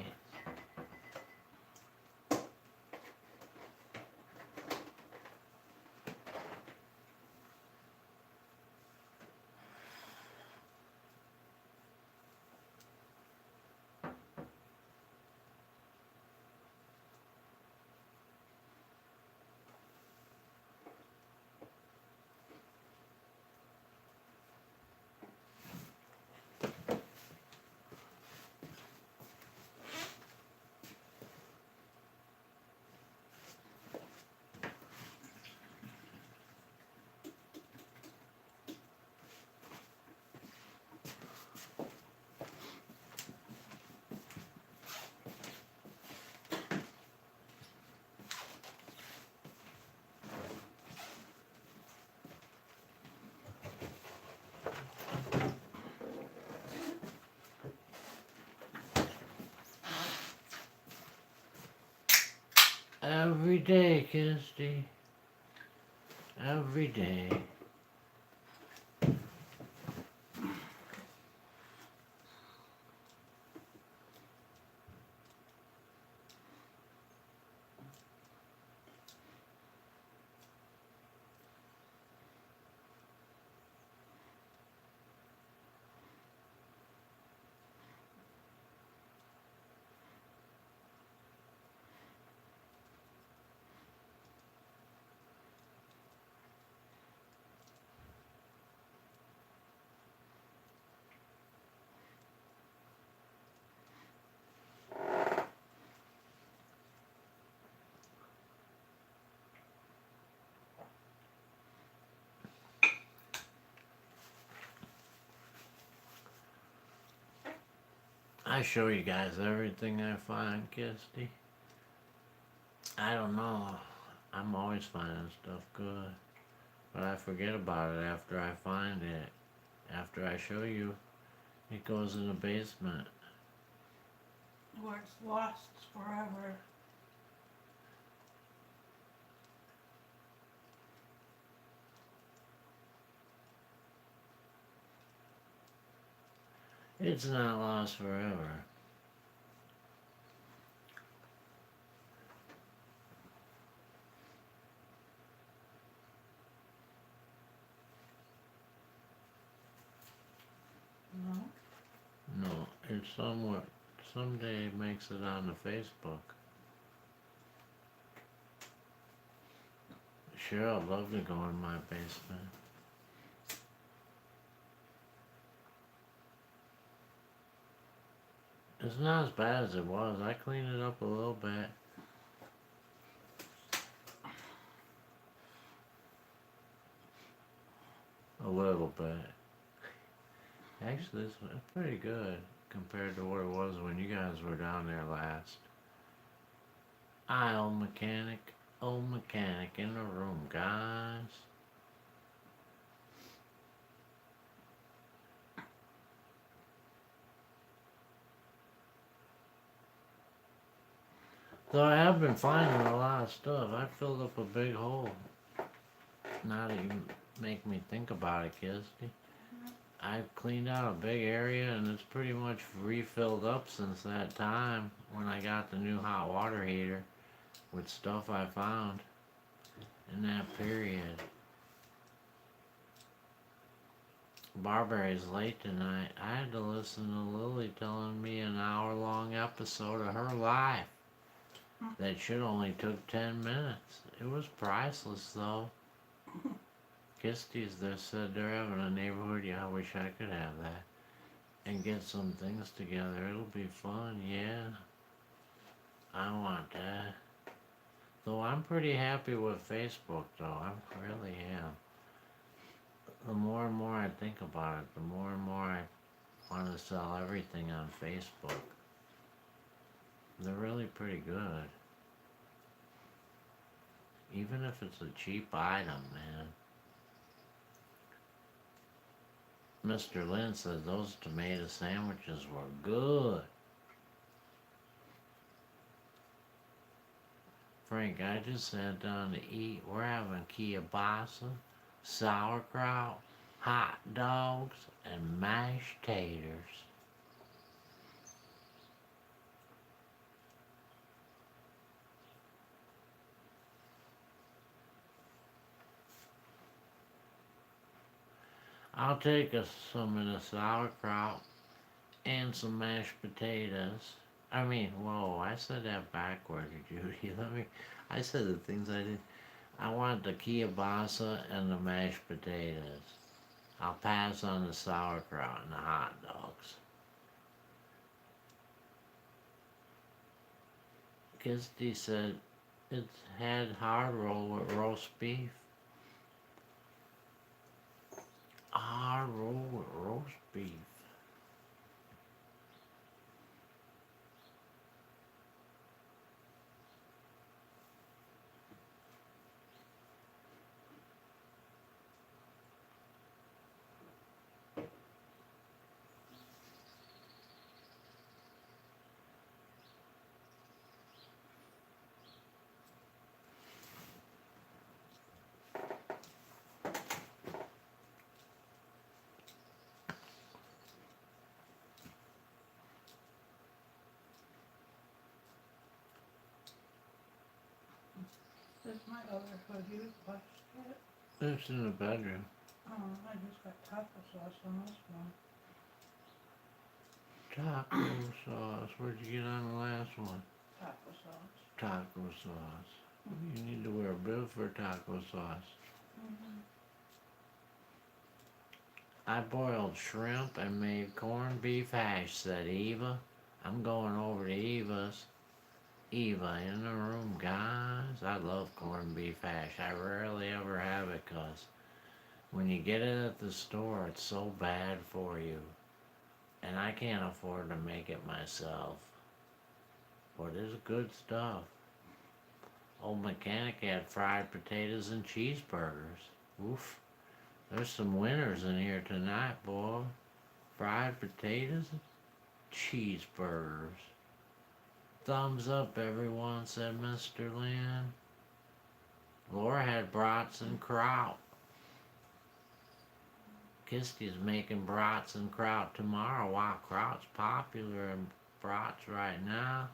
Every day, Kisty. Every day. I show you guys everything I find, Kisty. I don't know. I'm always finding stuff good. But I forget about it after I find it. After I show you, it goes in the basement. Where it's lost forever. It's not lost forever. No. No, it's somewhat. Someday it makes it on the Facebook. Sure, I'd love to go in my basement. It's not as bad as it was. I cleaned it up a little bit. A little bit. Actually, it's pretty good compared to what it was when you guys were down there last. Old mechanic in the room, guys. Though I have been finding a lot of stuff. I filled up a big hole. Now that you make me think about it, Kisty. I've cleaned out a big area and it's pretty much refilled up since that time when I got the new hot water heater with stuff I found in that period. Barberry's late tonight. I had to listen to Lily telling me an hour-long episode of her life that should only took 10 minutes. It was priceless though. Kisty's there said they're having a neighborhood. Yeah, I wish I could have that. And get some things together. It'll be fun, yeah. I want that. Though I'm pretty happy with Facebook though. I really am. The more and more I think about it, the more and more I want to sell everything on Facebook. They're really pretty good. Even if it's a cheap item, man. Mr. Lynn said those tomato sandwiches were good. Frank, I just sat down to eat. We're having kielbasa, sauerkraut, hot dogs, and mashed taters. I'll take some of the sauerkraut and some mashed potatoes. Whoa, I said that backward, Judy. I said the things I did. I want the kielbasa and the mashed potatoes. I'll pass on the sauerkraut and the hot dogs. Kisty said it's had hard roll with roast beef. Hard roll with roast beef. There's my other hoodie. Washed it. It's in the bedroom. Oh, I just got taco sauce on this one. Taco sauce. Where'd you get on the last one? Taco sauce. Taco sauce. You need to wear a bill for taco sauce. Mm-hmm. I boiled shrimp and made corned beef hash, said Eva. I'm going over to Eva's. Eva in the room, guys. I love corned beef hash. I rarely ever have it because when you get it at the store, it's so bad for you. And I can't afford to make it myself. But it's good stuff. Old mechanic had fried potatoes and cheeseburgers. Oof. There's some winners in here tonight, boy. Fried potatoes and cheeseburgers. Thumbs up, everyone, said Mr. Lynn. Laura had brats and kraut. Kisty's making brats and kraut tomorrow. Wow, kraut's popular in brats right now.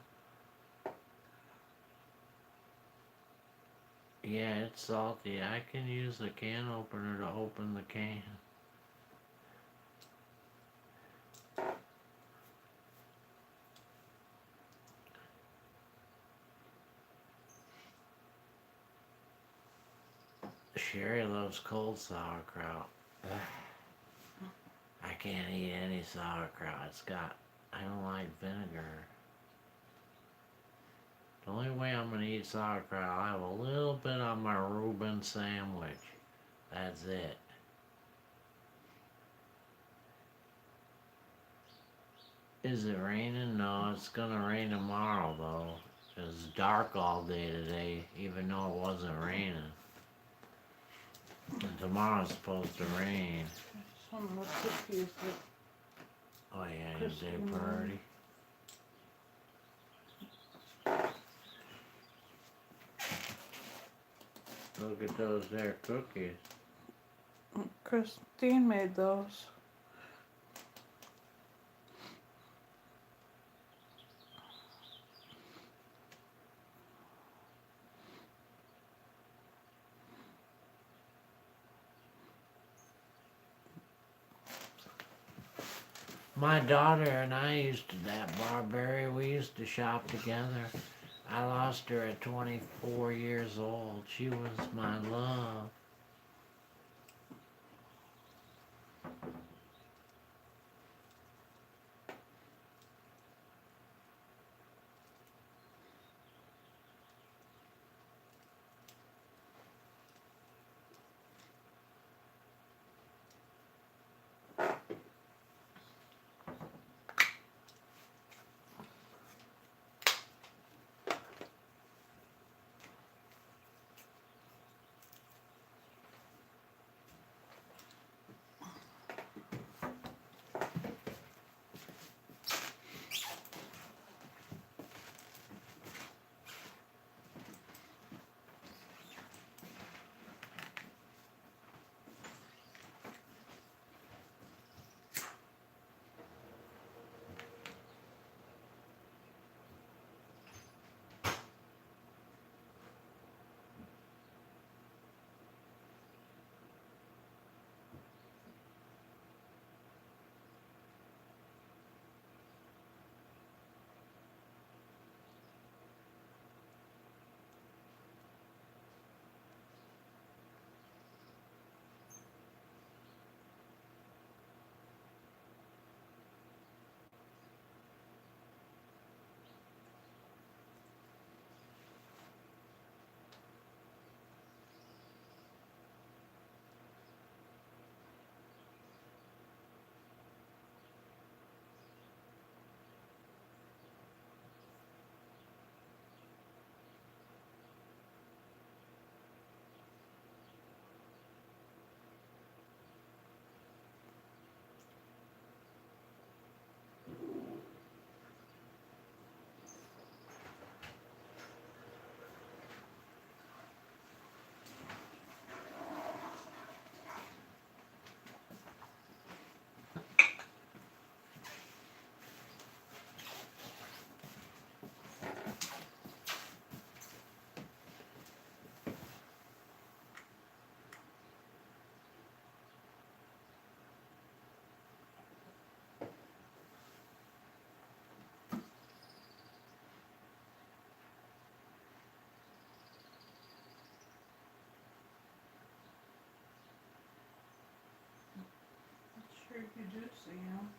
Yeah, it's salty. I can use a can opener to open the can. Sherry loves cold sauerkraut. Ugh. I can't eat any sauerkraut. I don't like vinegar. The only way I'm going to eat sauerkraut, I'll have a little bit on my Reuben sandwich. That's it. Is it raining? No, it's going to rain tomorrow, though. It was dark all day today, even though it wasn't raining. And tomorrow's supposed to rain. Some of the cookies that Oh yeah, your Crispy day one. party. Look at those there cookies. Christine made those. My daughter and I used to, that Barbary, we used to shop together. I lost her at 24 years old. She was my love. if you do see him.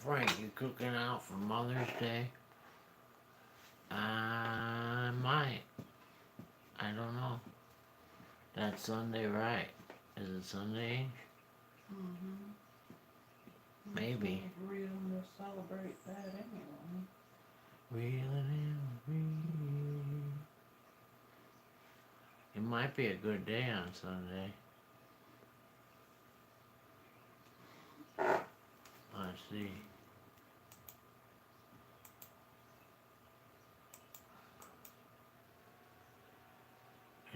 Frank, you cooking out for Mother's Day? I might. I don't know. That's Sunday, right? Is it Sunday? Mm-hmm. Maybe. Reason to celebrate that anyway. Reeling in the real. It might be a good day on Sunday. Let's see.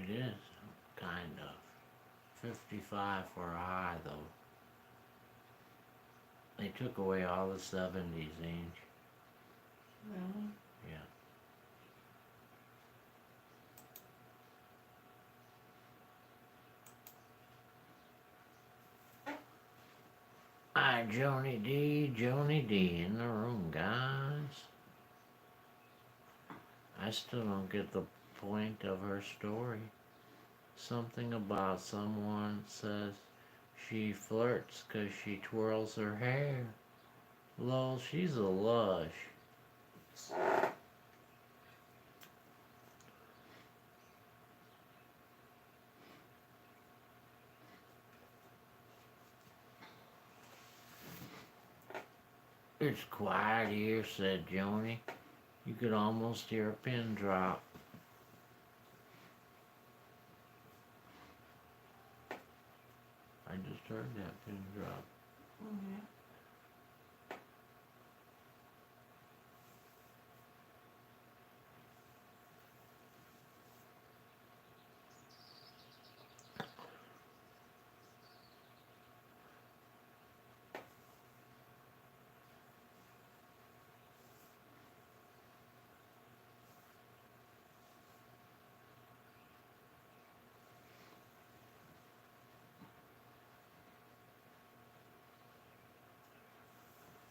It is, kind of. 55 for a high, though. They took away all the 70s, Ange. Really? Yeah. Hi, Joni D in the room, guys. I still don't get the point of her story. Something about someone says she flirts 'cause she twirls her hair. Lol, she's a lush. It's quiet here, said Joni. You could almost hear a pin drop. I just heard that pin drop. Yeah.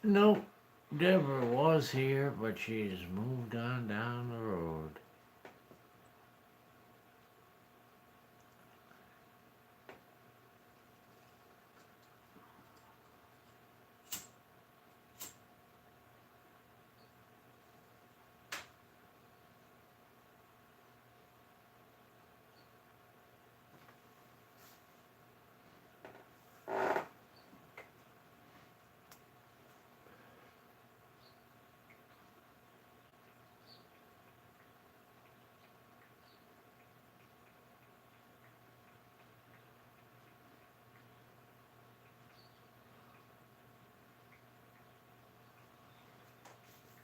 Nope. Deborah was here, but she's moved on down the road.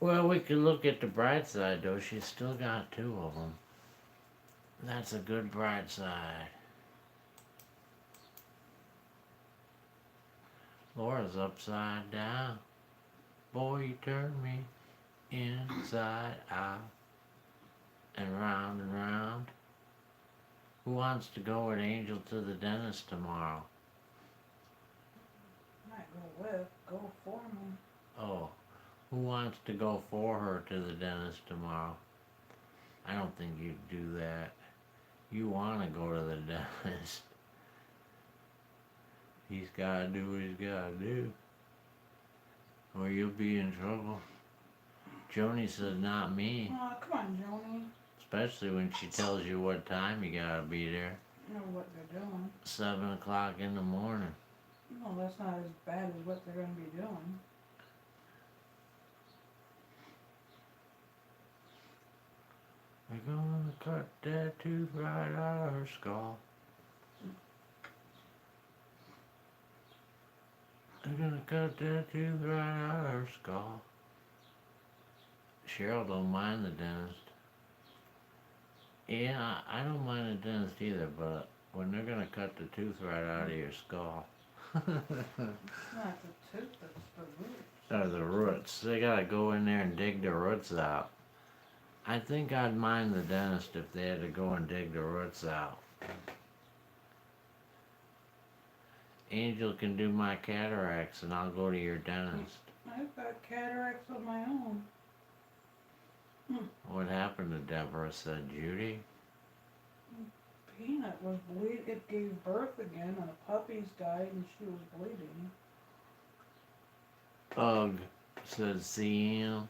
Well, we could look at the bright side, though. She's still got 2 of them. That's a good bright side. Laura's upside down. Boy, you turn me inside out and round and round. Who wants to go with Angel to the dentist tomorrow? Not go for me. Oh, who wants to go for her to the dentist tomorrow? I don't think you'd do that. You want to go to the dentist. He's got to do what he's got to do, or you'll be in trouble. Joni says, not me. Oh, come on, Joni. Especially when she tells you what time you gotta be there. You know what they're doing. 7 o'clock in the morning. No, that's not as bad as what they're going to be doing. They're gonna cut that tooth right out of her skull. They're gonna cut that tooth right out of her skull. Cheryl don't mind the dentist. Yeah, I don't mind the dentist either, but when they're gonna cut the tooth right out of your skull. It's not the tooth, it's the roots. Or the roots. They gotta go in there and dig the roots out. I think I'd mind the dentist if they had to go and dig the roots out. Angel can do my cataracts and I'll go to your dentist. I've got cataracts of my own. What happened to Deborah, said Judy. Peanut was bleeding. It gave birth again, and the puppies died, and she was bleeding. Ugh, said CM.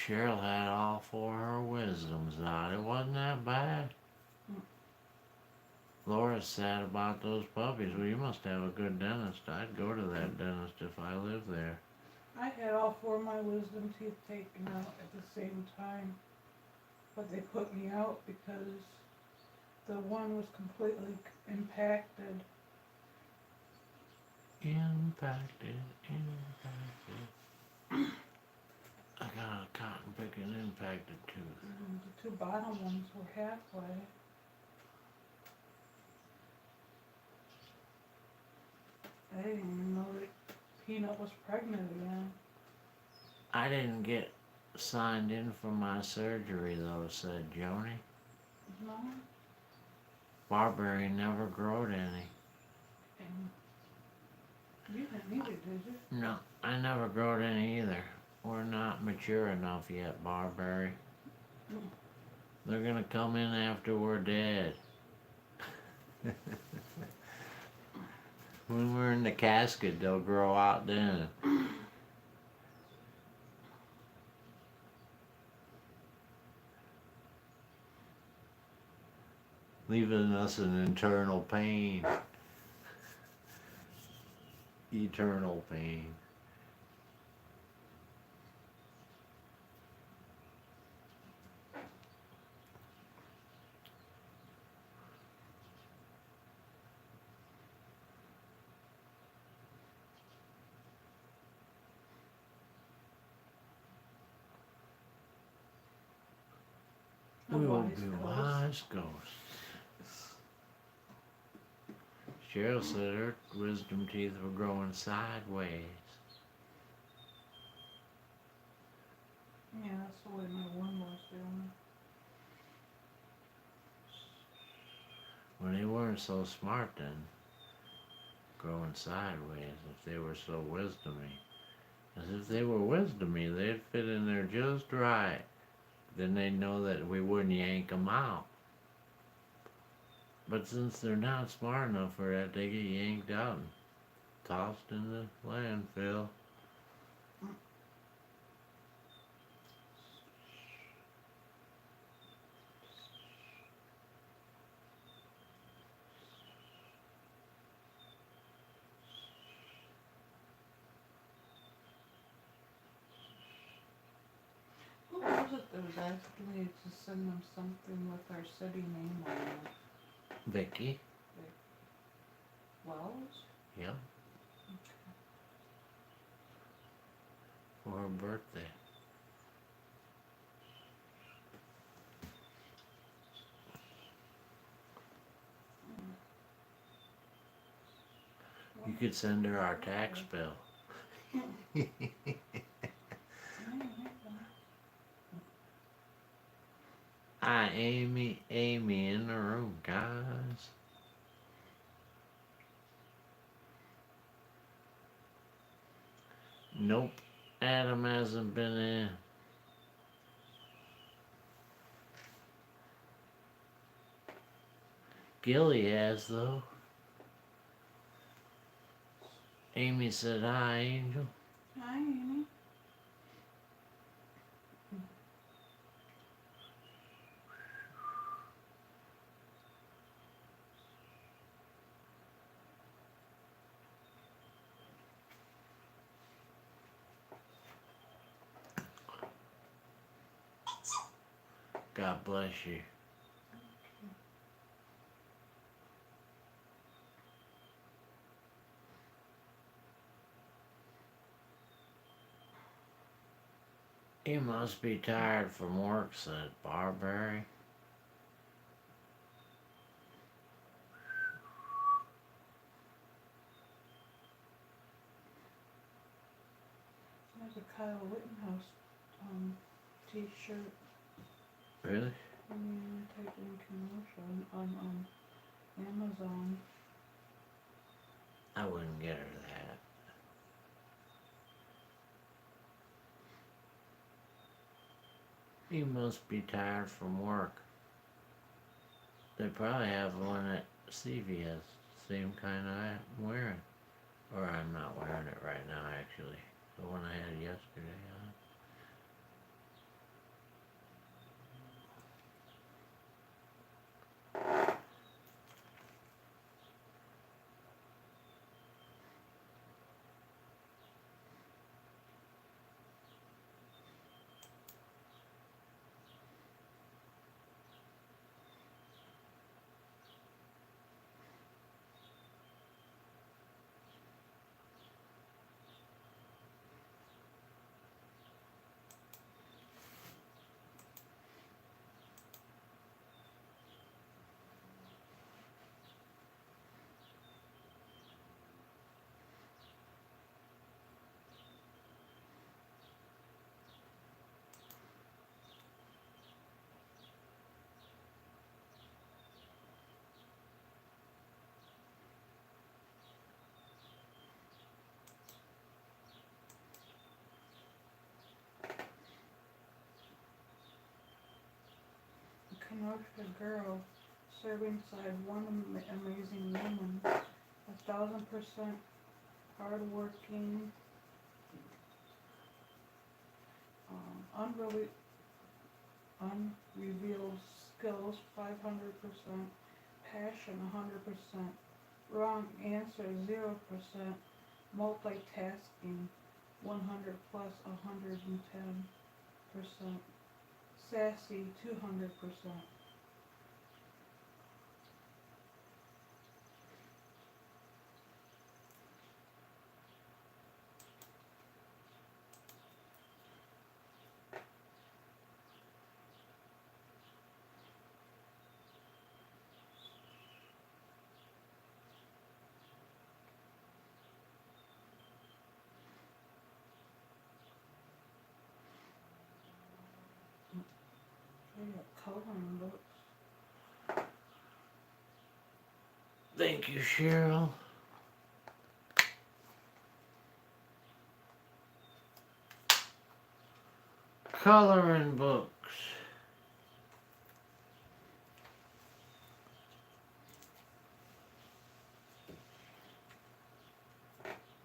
Cheryl had all 4 of her wisdoms out. It wasn't that bad. Laura's sad about those puppies. Well, you must have a good dentist. I'd go to that dentist if I lived there. I had all 4 of my wisdom teeth taken out at the same time, but they put me out because the one was completely impacted. Impacted. I got a cotton picking impacted tooth. The 2 bottom ones were halfway. I didn't even know that Peanut was pregnant again. I didn't get signed in for my surgery though, said Joni. No? Barberry never growed any. And you didn't need it, did you? No, I never growed any either. We're not mature enough yet, Barberry. They're gonna come in after we're dead. When we're in the casket, they'll grow out then. Leaving us in internal pain. Eternal pain. We will be wise ghosts. Cheryl said her wisdom teeth were growing sideways. Yeah, that's the way my one was doing. Well, they weren't so smart then, growing sideways, if they were so wisdomy. As if they were wisdomy, they'd fit in there just right. Then they'd know that we wouldn't yank them out. But since they're not smart enough for that, they get yanked out and tossed in the landfill. Who was it that was asking me to send them something with our city name on it? Vicky. Wells? Yep. For her birthday. You could send her our tax bill. Hi, Amy in the room, guys. Nope, Adam hasn't been in. Gilly has, though. Amy said hi, Angel. Hi, Amy. God bless you. You must be tired from work, said Barberry. There's a Kyle Rittenhouse t-shirt. Really? Type in Kenosha on Amazon. I wouldn't get her that. You must be tired from work. They probably have one at CVS. Same kind I'm wearing. Or I'm not wearing it right now, actually. The one I had yesterday on. Kenosha girl serving side one amazing woman, 1,000% hardworking, unrevealed skills 500%, passion 100%, wrong answer 0%, multitasking 100 plus 110%, sassy 200%. They got coloring books. Thank you, Cheryl. Coloring books.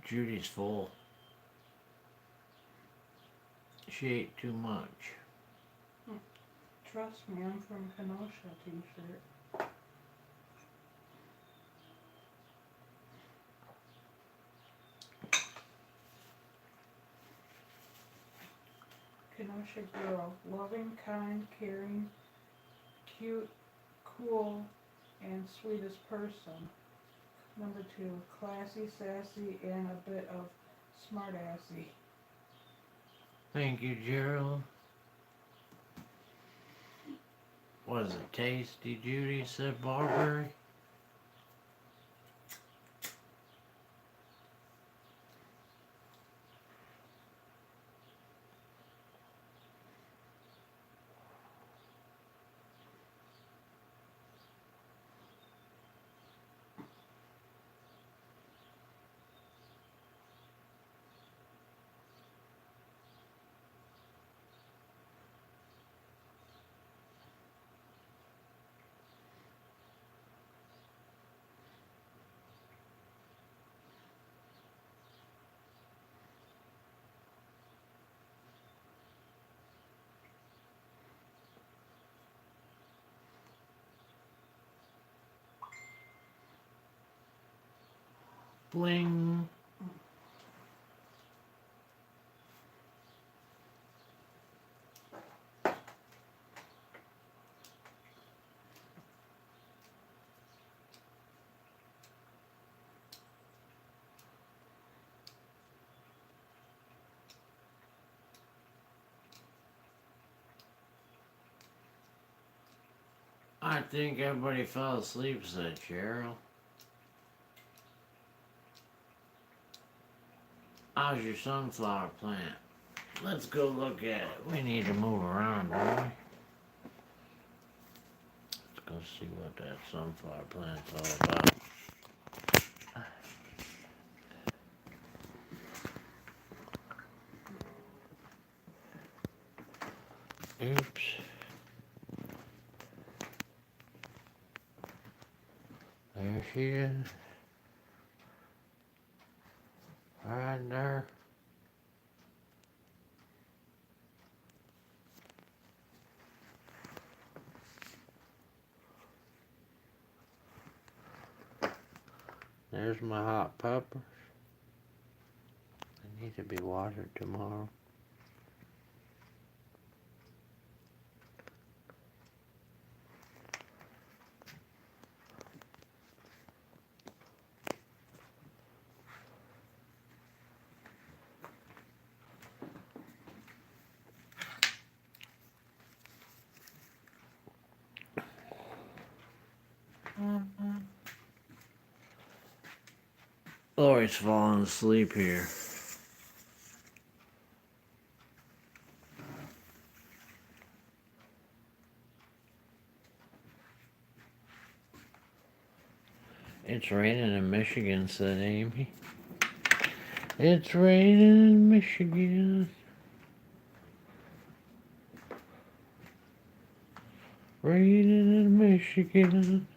Judy's full. She ate too much. Trust me, I'm from Kenosha t-shirt. Kenosha girl, loving, kind, caring, cute, cool, and sweetest person. Number 2, classy, sassy, and a bit of smartassy. Thank you, Gerald. Was it tasty, Judy? Said Barbary. Bling. I think everybody fell asleep, said Cheryl. How's your sunflower plant? Let's go look at it. We need to move around, don't we? Let's go see what that sunflower plant's all about. Oops. There she is. Right there. There's my hot peppers. They need to be watered tomorrow. Lori's falling asleep here. It's raining in Michigan, said Amy. It's raining in Michigan. Raining in Michigan.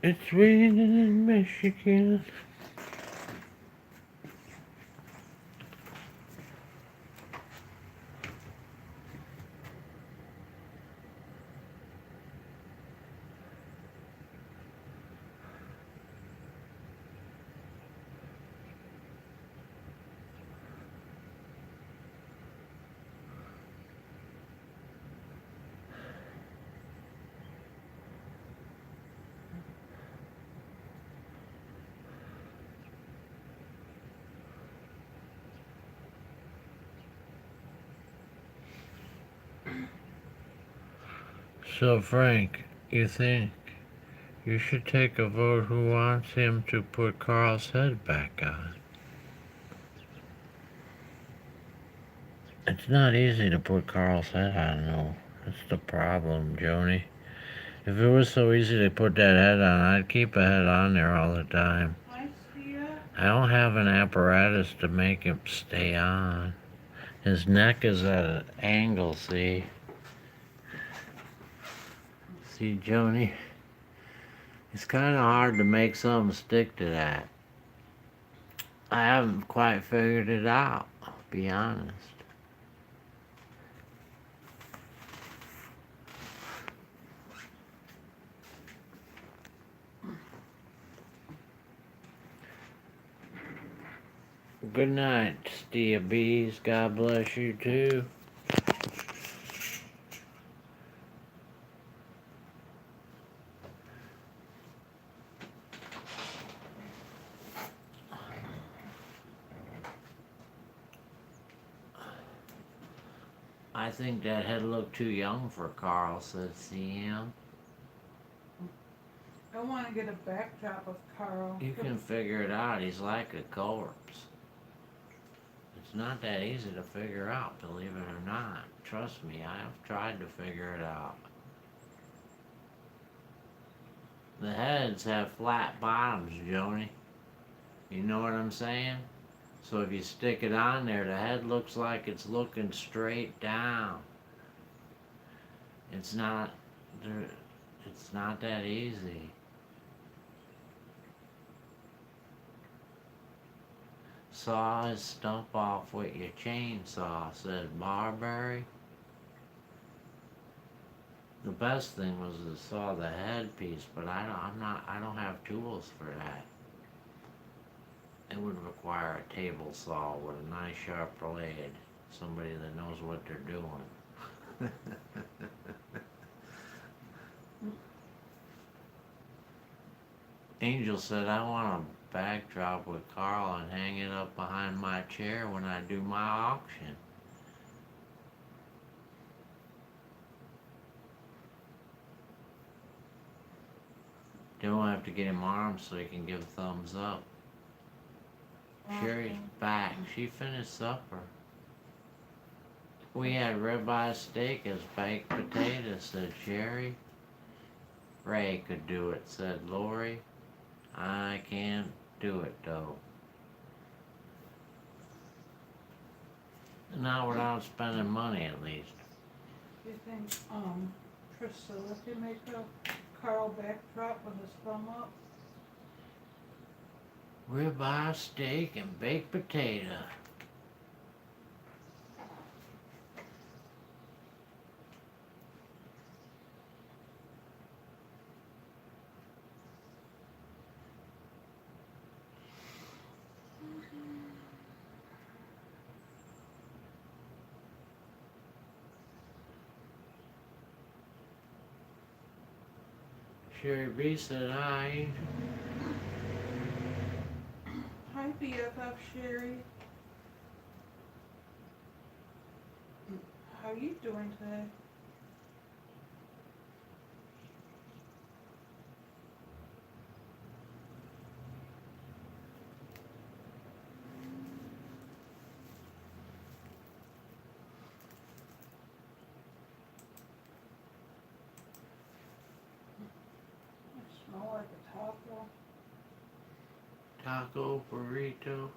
It's raining in Michigan. So, Frank, you think you should take a vote who wants him to put Carl's head back on? It's not easy to put Carl's head on, though. That's the problem, Joni. If it was so easy to put that head on, I'd keep a head on there all the time. I see ya. I don't have an apparatus to make him stay on. His neck is at an angle, see? See, Joni? It's kind of hard to make something stick to that. I haven't quite figured it out, I'll be honest. Good night, Steve Bees. God bless you too. I think that head looked too young for Carl, said CM. I want to get a backdrop of Carl. You can figure it out. He's like a corpse. It's not that easy to figure out, believe it or not. Trust me, I have tried to figure it out. The heads have flat bottoms, Joni. You know what I'm saying? So if you stick it on there, the head looks like it's looking straight down. It's not that easy. Saw his stump off with your chainsaw, said Marbury. The best thing was to saw the headpiece, but I don't have tools for that. It would require a table saw with a nice sharp blade. Somebody that knows what they're doing. Angel said, I want a backdrop with Carl and hang it up behind my chair when I do my auction. Then we'll have to get him armed so he can give thumbs up. Sherry's back. She finished supper. We had ribeye steak as baked potatoes, said Sherry. Ray could do it, said Lori. I can't do it, though. Not without spending money, at least. Do you think Priscilla can make a Carl backdrop with his thumb up? Ribeye steak and baked potato. Sherry B said hi. Hi, BFF Sherry. How you doing today? I smell like a taco. Taco burrito.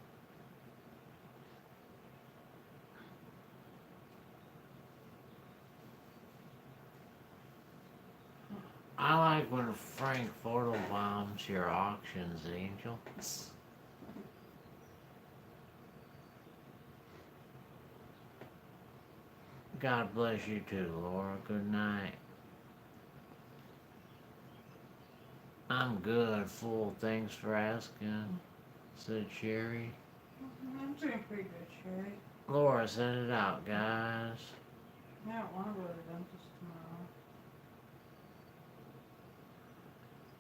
I like when Frank photobombs your auctions, Angel. God bless you too, Laura. Good night. I'm good, fool. Thanks for asking, said Sherry. I'm doing pretty good, Sherry. Laura, send it out, guys. I don't want to go to the dentist tomorrow.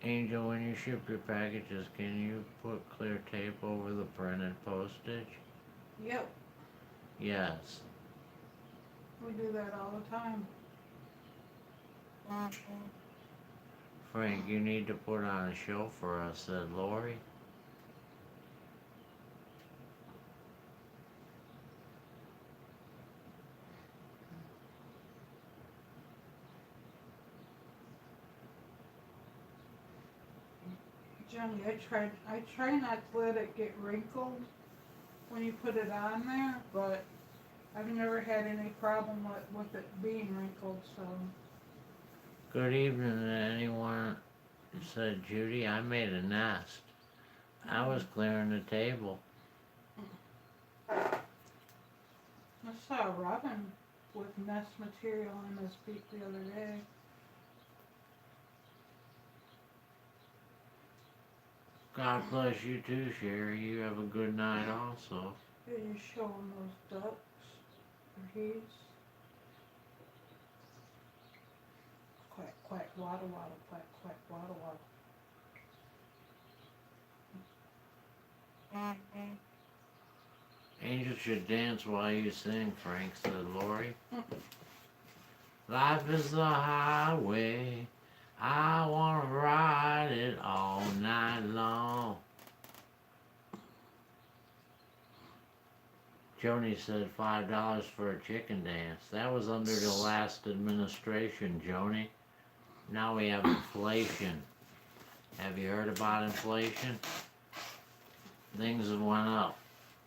Angel, when you ship your packages, can you put clear tape over the printed postage? Yep, Yes. we do that all the time. Frank, you need to put on a show for us, said Lori. Jenny, I try not to let it get wrinkled when you put it on there, but I've never had any problem with it being wrinkled, so. Good evening to anyone, said Judy. I made a nest. I was clearing the table. I saw a robin with nest material in his beak the other day. God bless you too, Sherry. You have a good night also. Yeah, you show him those ducks, or geese. Quack, quack, waddle, waddle, quack, quack, waddle, waddle. Angels should dance while you sing, Frank, said Lori. Life is the highway. I wanna ride it all night long. Joni said $5 for a chicken dance. That was under the last administration, Joni. Now we have inflation. Have you heard about inflation? Things have went up.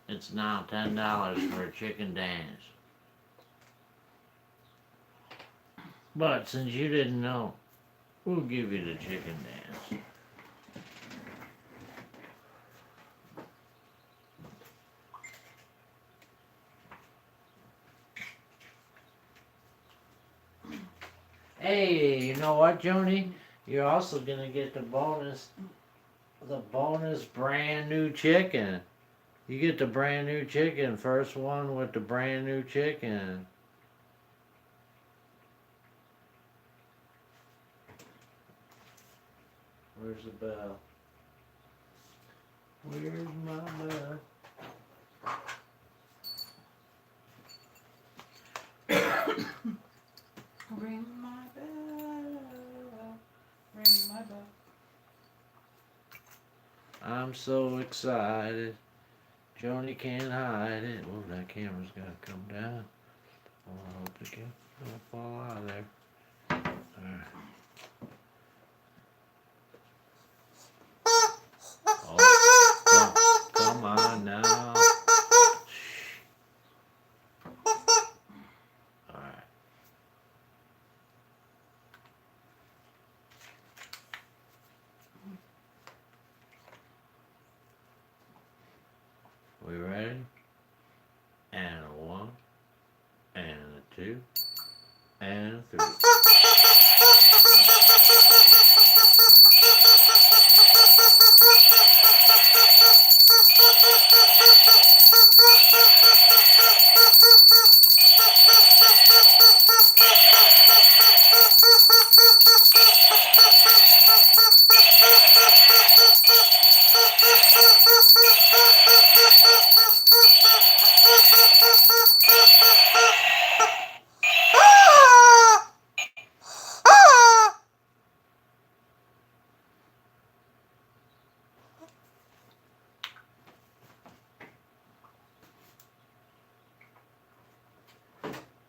It's now $10 for a chicken dance. But since you didn't know, we'll give you the chicken dance. Hey, you know what, Joni? You're also gonna get the bonus brand new chicken. You get the brand new chicken, first one with the brand new chicken. Where's the bell? Where's my bell? Ring my bell. Ring my bell. I'm so excited. Joni can't hide it. Oh, that camera's gotta come down. Oh, I hope the camera's gonna fall out of there. Alright. Oh, come on now. Shh. Alright. We ready? And a 1, and a 2, and a 3.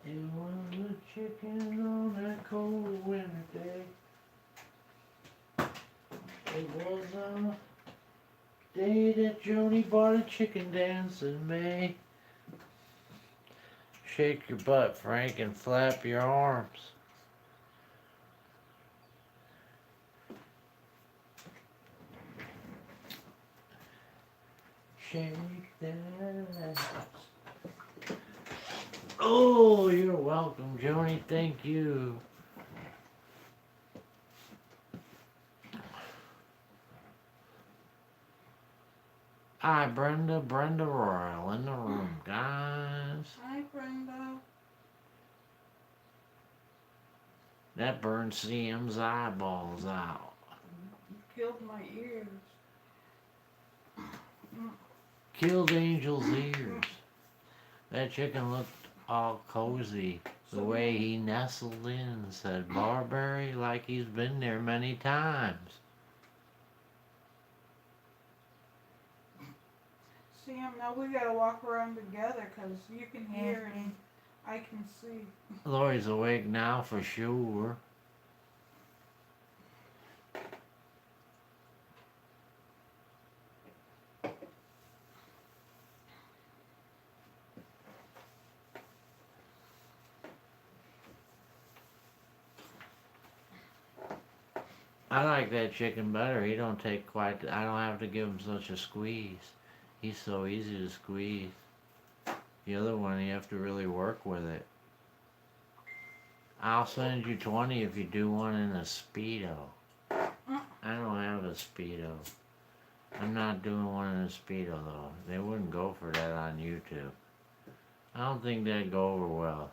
It was a chicken on that cold winter day. It was a day that Joni bought a chicken dance in May. Shake your butt, Frank, and flap your arms. Shake that ass. Oh, you're welcome, Joni. Thank you. Hi, Brenda Royal in the room, guys. Hi, Brenda. That burned CM's eyeballs out. You killed my ears. Killed Angel's ears. That chicken looked all cozy. The way he nestled in, said Barberry, like he's been there many times. Sam, now we gotta walk around together because you can hear and I can see. Lori's awake now for sure. I like that chicken better. He don't take quite. I don't have to give him such a squeeze. He's so easy to squeeze. The other one, you have to really work with it. I'll send you 20 if you do one in a Speedo. I don't have a Speedo. I'm not doing one in a Speedo though. They wouldn't go for that on YouTube. I don't think that'd go over well.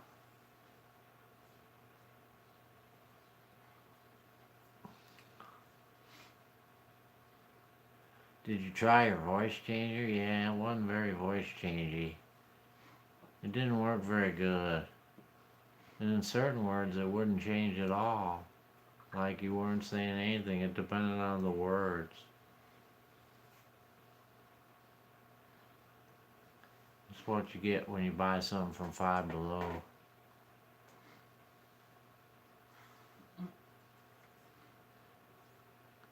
Did you try your voice changer? Yeah, it wasn't very voice changey. It didn't work very good. And in certain words, it wouldn't change at all. Like you weren't saying anything, it depended on the words. It's what you get when you buy something from Five Below.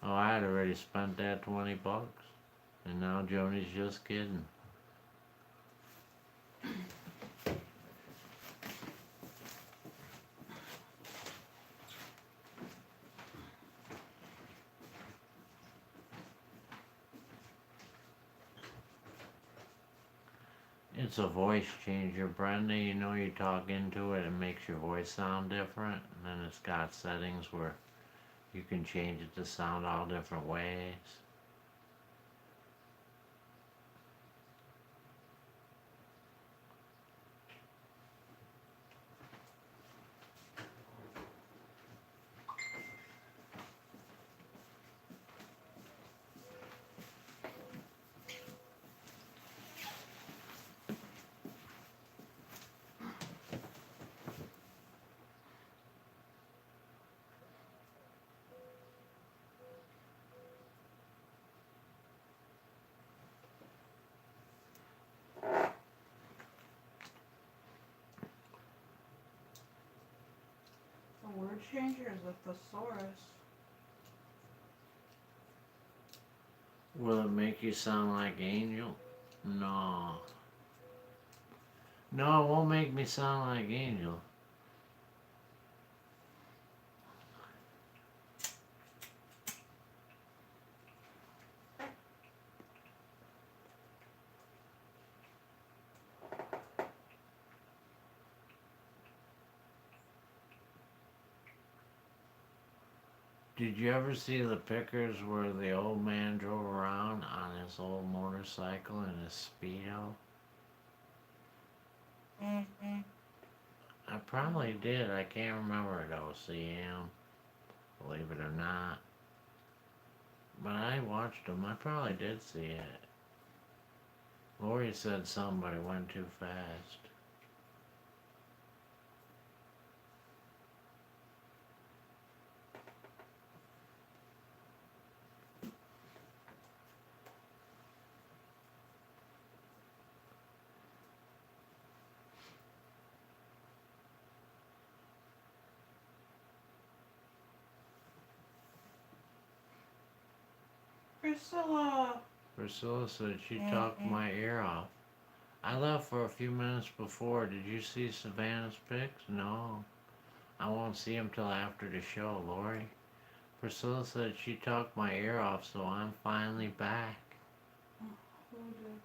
Oh, I had already spent that $20. And now Joni's just kidding. It's a voice changer, Brenda. You know, you talk into it, it makes your voice sound different. And then it's got settings where you can change it to sound all different ways. The word changer is a thesaurus. Will it make you sound like Angel? No. No, it won't make me sound like Angel. Did you ever see the pictures where the old man drove around on his old motorcycle in his Speedo? I probably did. I can't remember it, OCM. Believe it or not. But I watched him. I probably did see it. Lori said somebody went too fast. Priscilla! Priscilla said she talked my ear off. I left for a few minutes before. Did you see Savannah's pics? No. I won't see them till after the show, Lori. Priscilla said she talked my ear off, so I'm finally back. Who did?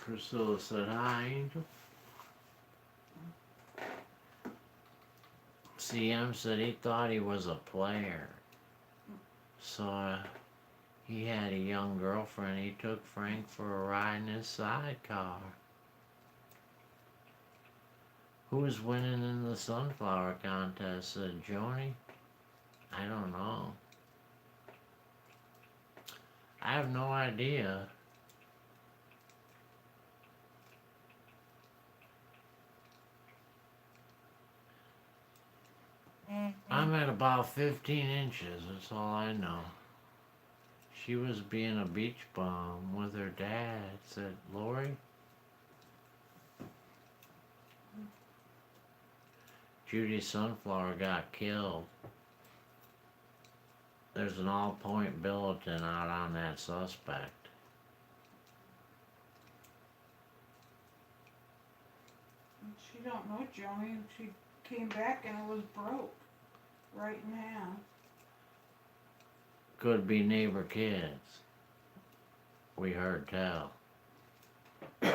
Priscilla said, hi, Angel. CM said he thought he was a player. So he had a young girlfriend. He took Frank for a ride in his sidecar. Who's winning in the sunflower contest? Said Joni. I don't know. I have no idea. I'm at about 15 inches, that's all I know. She was being a beach bum with her dad, said Lori. Judy Sunflower got killed. There's an all-point bulletin out on that suspect. She don't know Joni. She came back and it was broke. Right in half. Could be neighbor kids. We heard tell. The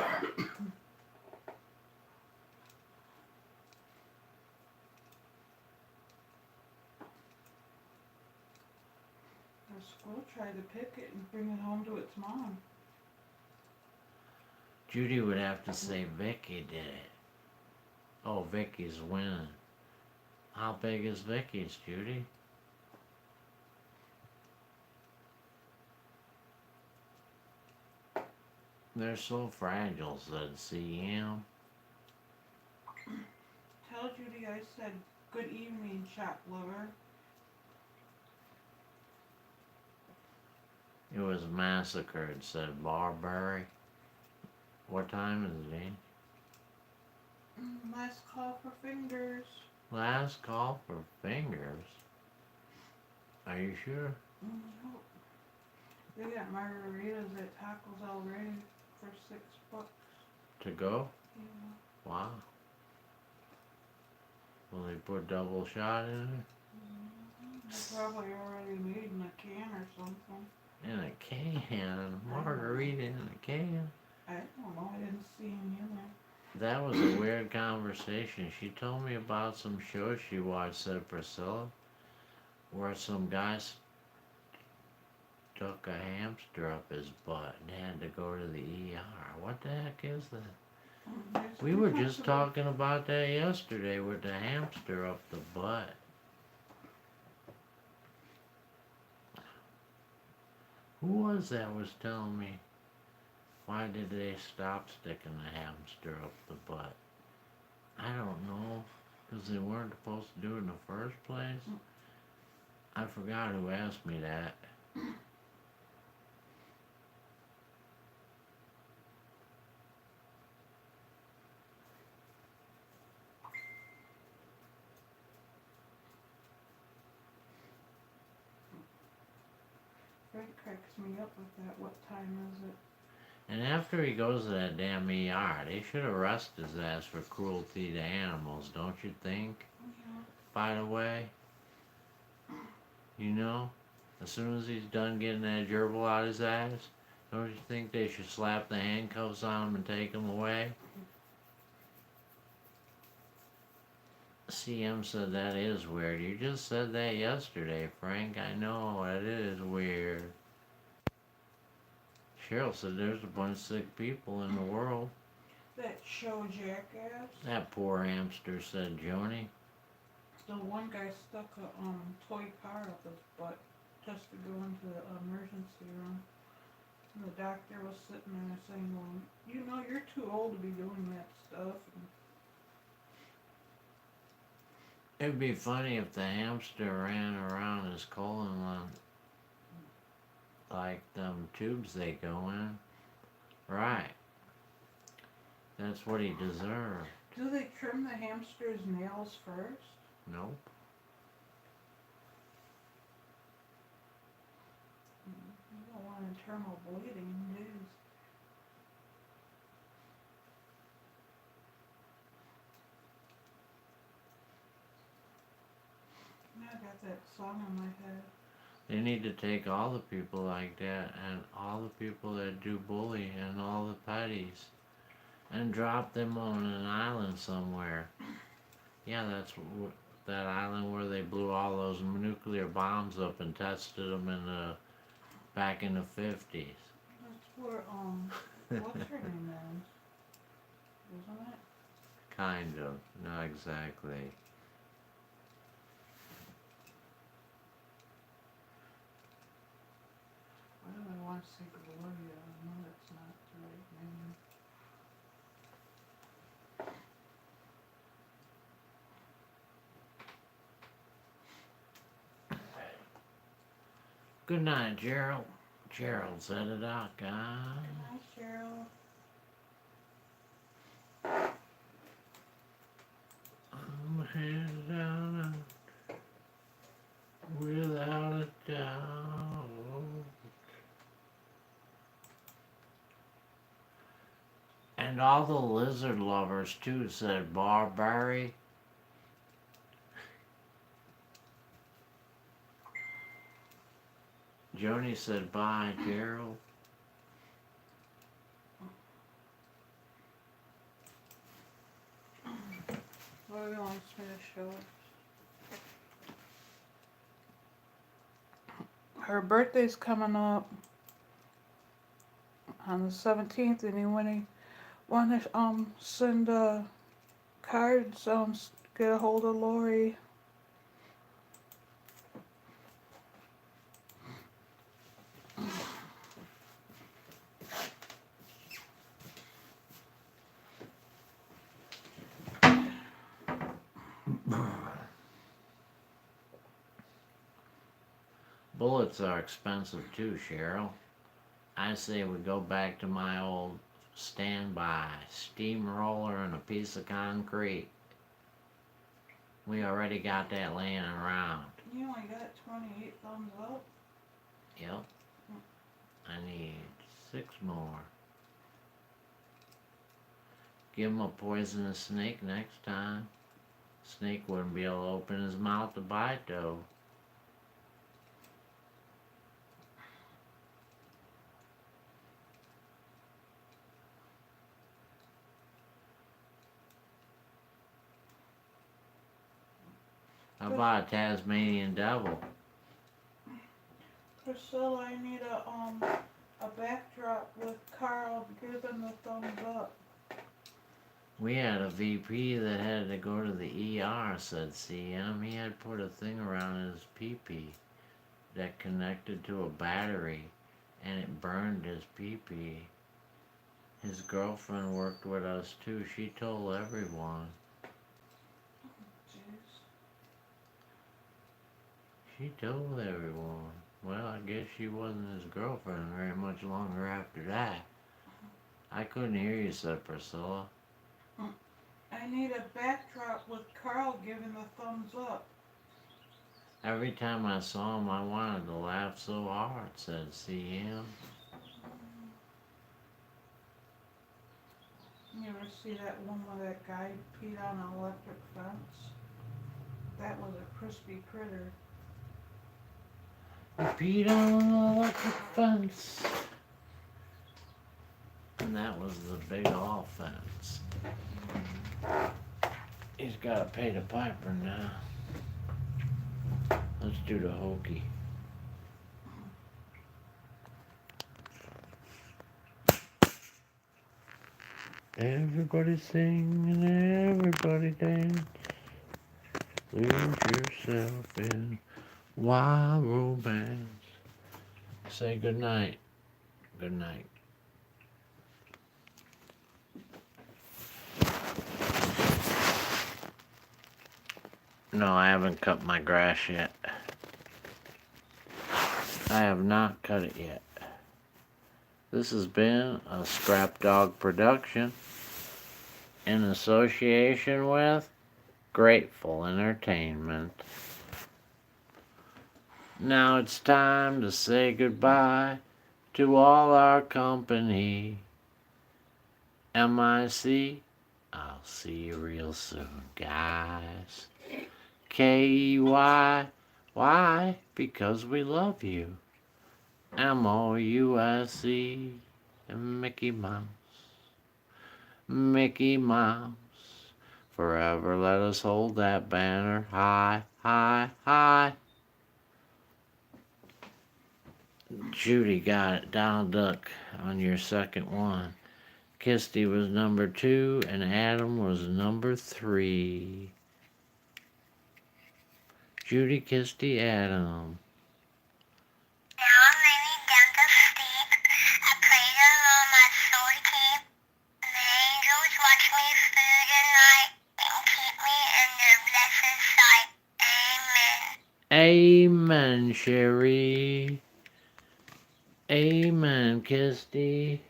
school tried to pick it and bring it home to its mom. Judy would have to say Vicky did it. Oh, Vicky's winning. How big is Vicky's, Judy? They're so fragile, said CM. Tell Judy I said good evening, shop lover. It was massacred, said Barberry. What time is it, Last call for fingers. Last call for fingers? Are you sure? Nope. They got margaritas at Tacos already for $6. To go? Yeah. Wow. Will they put double shot in it? They're probably already made in a can or something. In a can? Margarita in a can? I don't know. I didn't see any in there. That was a weird conversation. She told me about some show she watched, said Priscilla, where some guy stuck a hamster up his butt and had to go to the ER. What the heck is that? We were just talking about that yesterday with the hamster up the butt. Who was that was telling me, why did they stop sticking the hamster up the butt? I don't know, because they weren't supposed to do it in the first place. I forgot who asked me that. Frank cracks me up with that. What time is it? And after he goes to that damn ER, they should arrest his ass for cruelty to animals, don't you think? Yeah. By the way, you know, as soon as he's done getting that gerbil out his ass, don't you think they should slap the handcuffs on him and take him away? CM said that is weird. You just said that yesterday, Frank. I know, it is weird. Cheryl said there's a bunch of sick people in the world. That show Jackass. That poor hamster, said Joni. The one guy stuck a toy car up his butt just to go into the emergency room. And the doctor was sitting there saying, well, you know, you're too old to be doing that stuff. And It'd be funny if the hamster ran around his colon like them tubes they go in. Right. That's what he deserved. do they trim the hamster's nails first? Nope. You don't want internal bleeding, do you? Now I got that song in my head. They need to take all the people like that and all the people that do bully and all the petties and drop them on an island somewhere. Yeah, that's that island where they blew all those nuclear bombs up and tested them back in the 50s. That's where, what's her name is? Isn't it? Kind of, not exactly. Why do I want to say Gloria? I know that's not the right name. Good night, Gerald. Gerald said it out, guys. Hi, Cheryl. I'm headed down without a doubt. And all the lizard lovers too, said Barberry. Joni said bye, Gerald. What do you want me to show? Her birthday's coming up on the 17th. wanna send cards, get a hold of Lori. Bullets are expensive too, Cheryl. I say we go back to my old standby steamroller and a piece of concrete. We already got that laying around. You only got 28 thumbs up. Yep. I need 6 more. Give him a poisonous snake next time. Snake wouldn't be able to open his mouth to bite though. How about a Tasmanian devil? Priscilla, I need a backdrop with Carl giving the thumbs up. We had a VP that had to go to the ER, said CM. He had put a thing around his pee-pee that connected to a battery, and it burned his pee-pee. His girlfriend worked with us too. She told everyone. Jeez. She told everyone. Well, I guess she wasn't his girlfriend very much longer after that. I couldn't hear you, said Priscilla. I need a backdrop with Carl giving the thumbs up. Every time I saw him, I wanted to laugh so hard, said CM. You ever see that one where that guy peed on an electric fence? That was a crispy critter. He peed on the electric fence. And that was the big offense. He's got to pay the piper now. Let's do the hokey. Everybody sing and everybody dance. Lose yourself in wild romance. Say good night. Good night. No, I haven't cut my grass yet. I have not cut it yet. This has been a Scrap Dog production in association with Grateful Entertainment. Now it's time to say goodbye to all our company. MIC, I'll see you real soon, guys. KEY, why? Because we love you. MOUSE, Mickey Mouse. Mickey Mouse, forever let us hold that banner high, high, high. Judy got it. Donald Duck on your second one. Kisty was number 2 and Adam was number 3. Judy, Kisty, Adam. Now I'm laying down to sleep. I pray the Lord my soul to keep. And the angels watch me through the night and keep me in their blessed sight. Amen. Amen, Sherry. Amen, Kisty.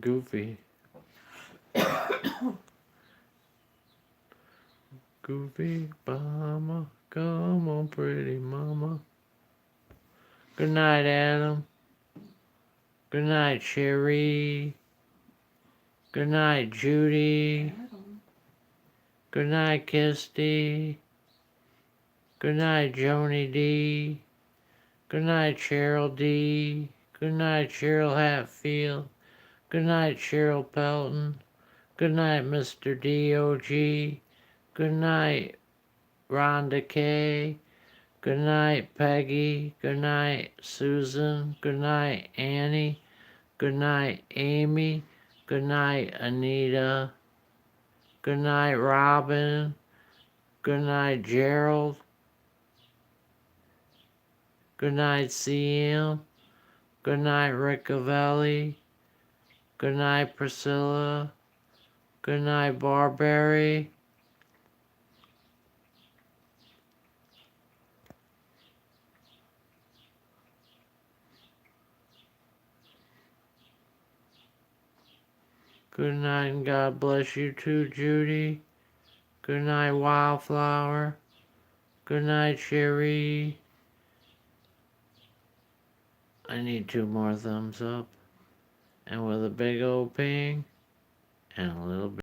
Goofy. Goofy mama, come on, pretty mama. Good night, Adam. Good night, Sherry. Good night, Judy. Good night, Kisty. Good night, Joni D. Good night, Cheryl D. Good night, Cheryl Hatfield. Good night, Cheryl Pelton. Good night, Mr. D.O.G. Good night, Rhonda K. Good night, Peggy. Good night, Susan. Good night, Annie. Good night, Amy. Good night, Anita. Good night, Robin. Good night, Gerald. Good night, CM. Good night, Riccavelli. Good night, Priscilla. Good night, Barberry. Good night and God bless you too, Judy. Good night, Wildflower. Good night, Cherie. I need 2 more thumbs up. And with a big old ping and a little bit.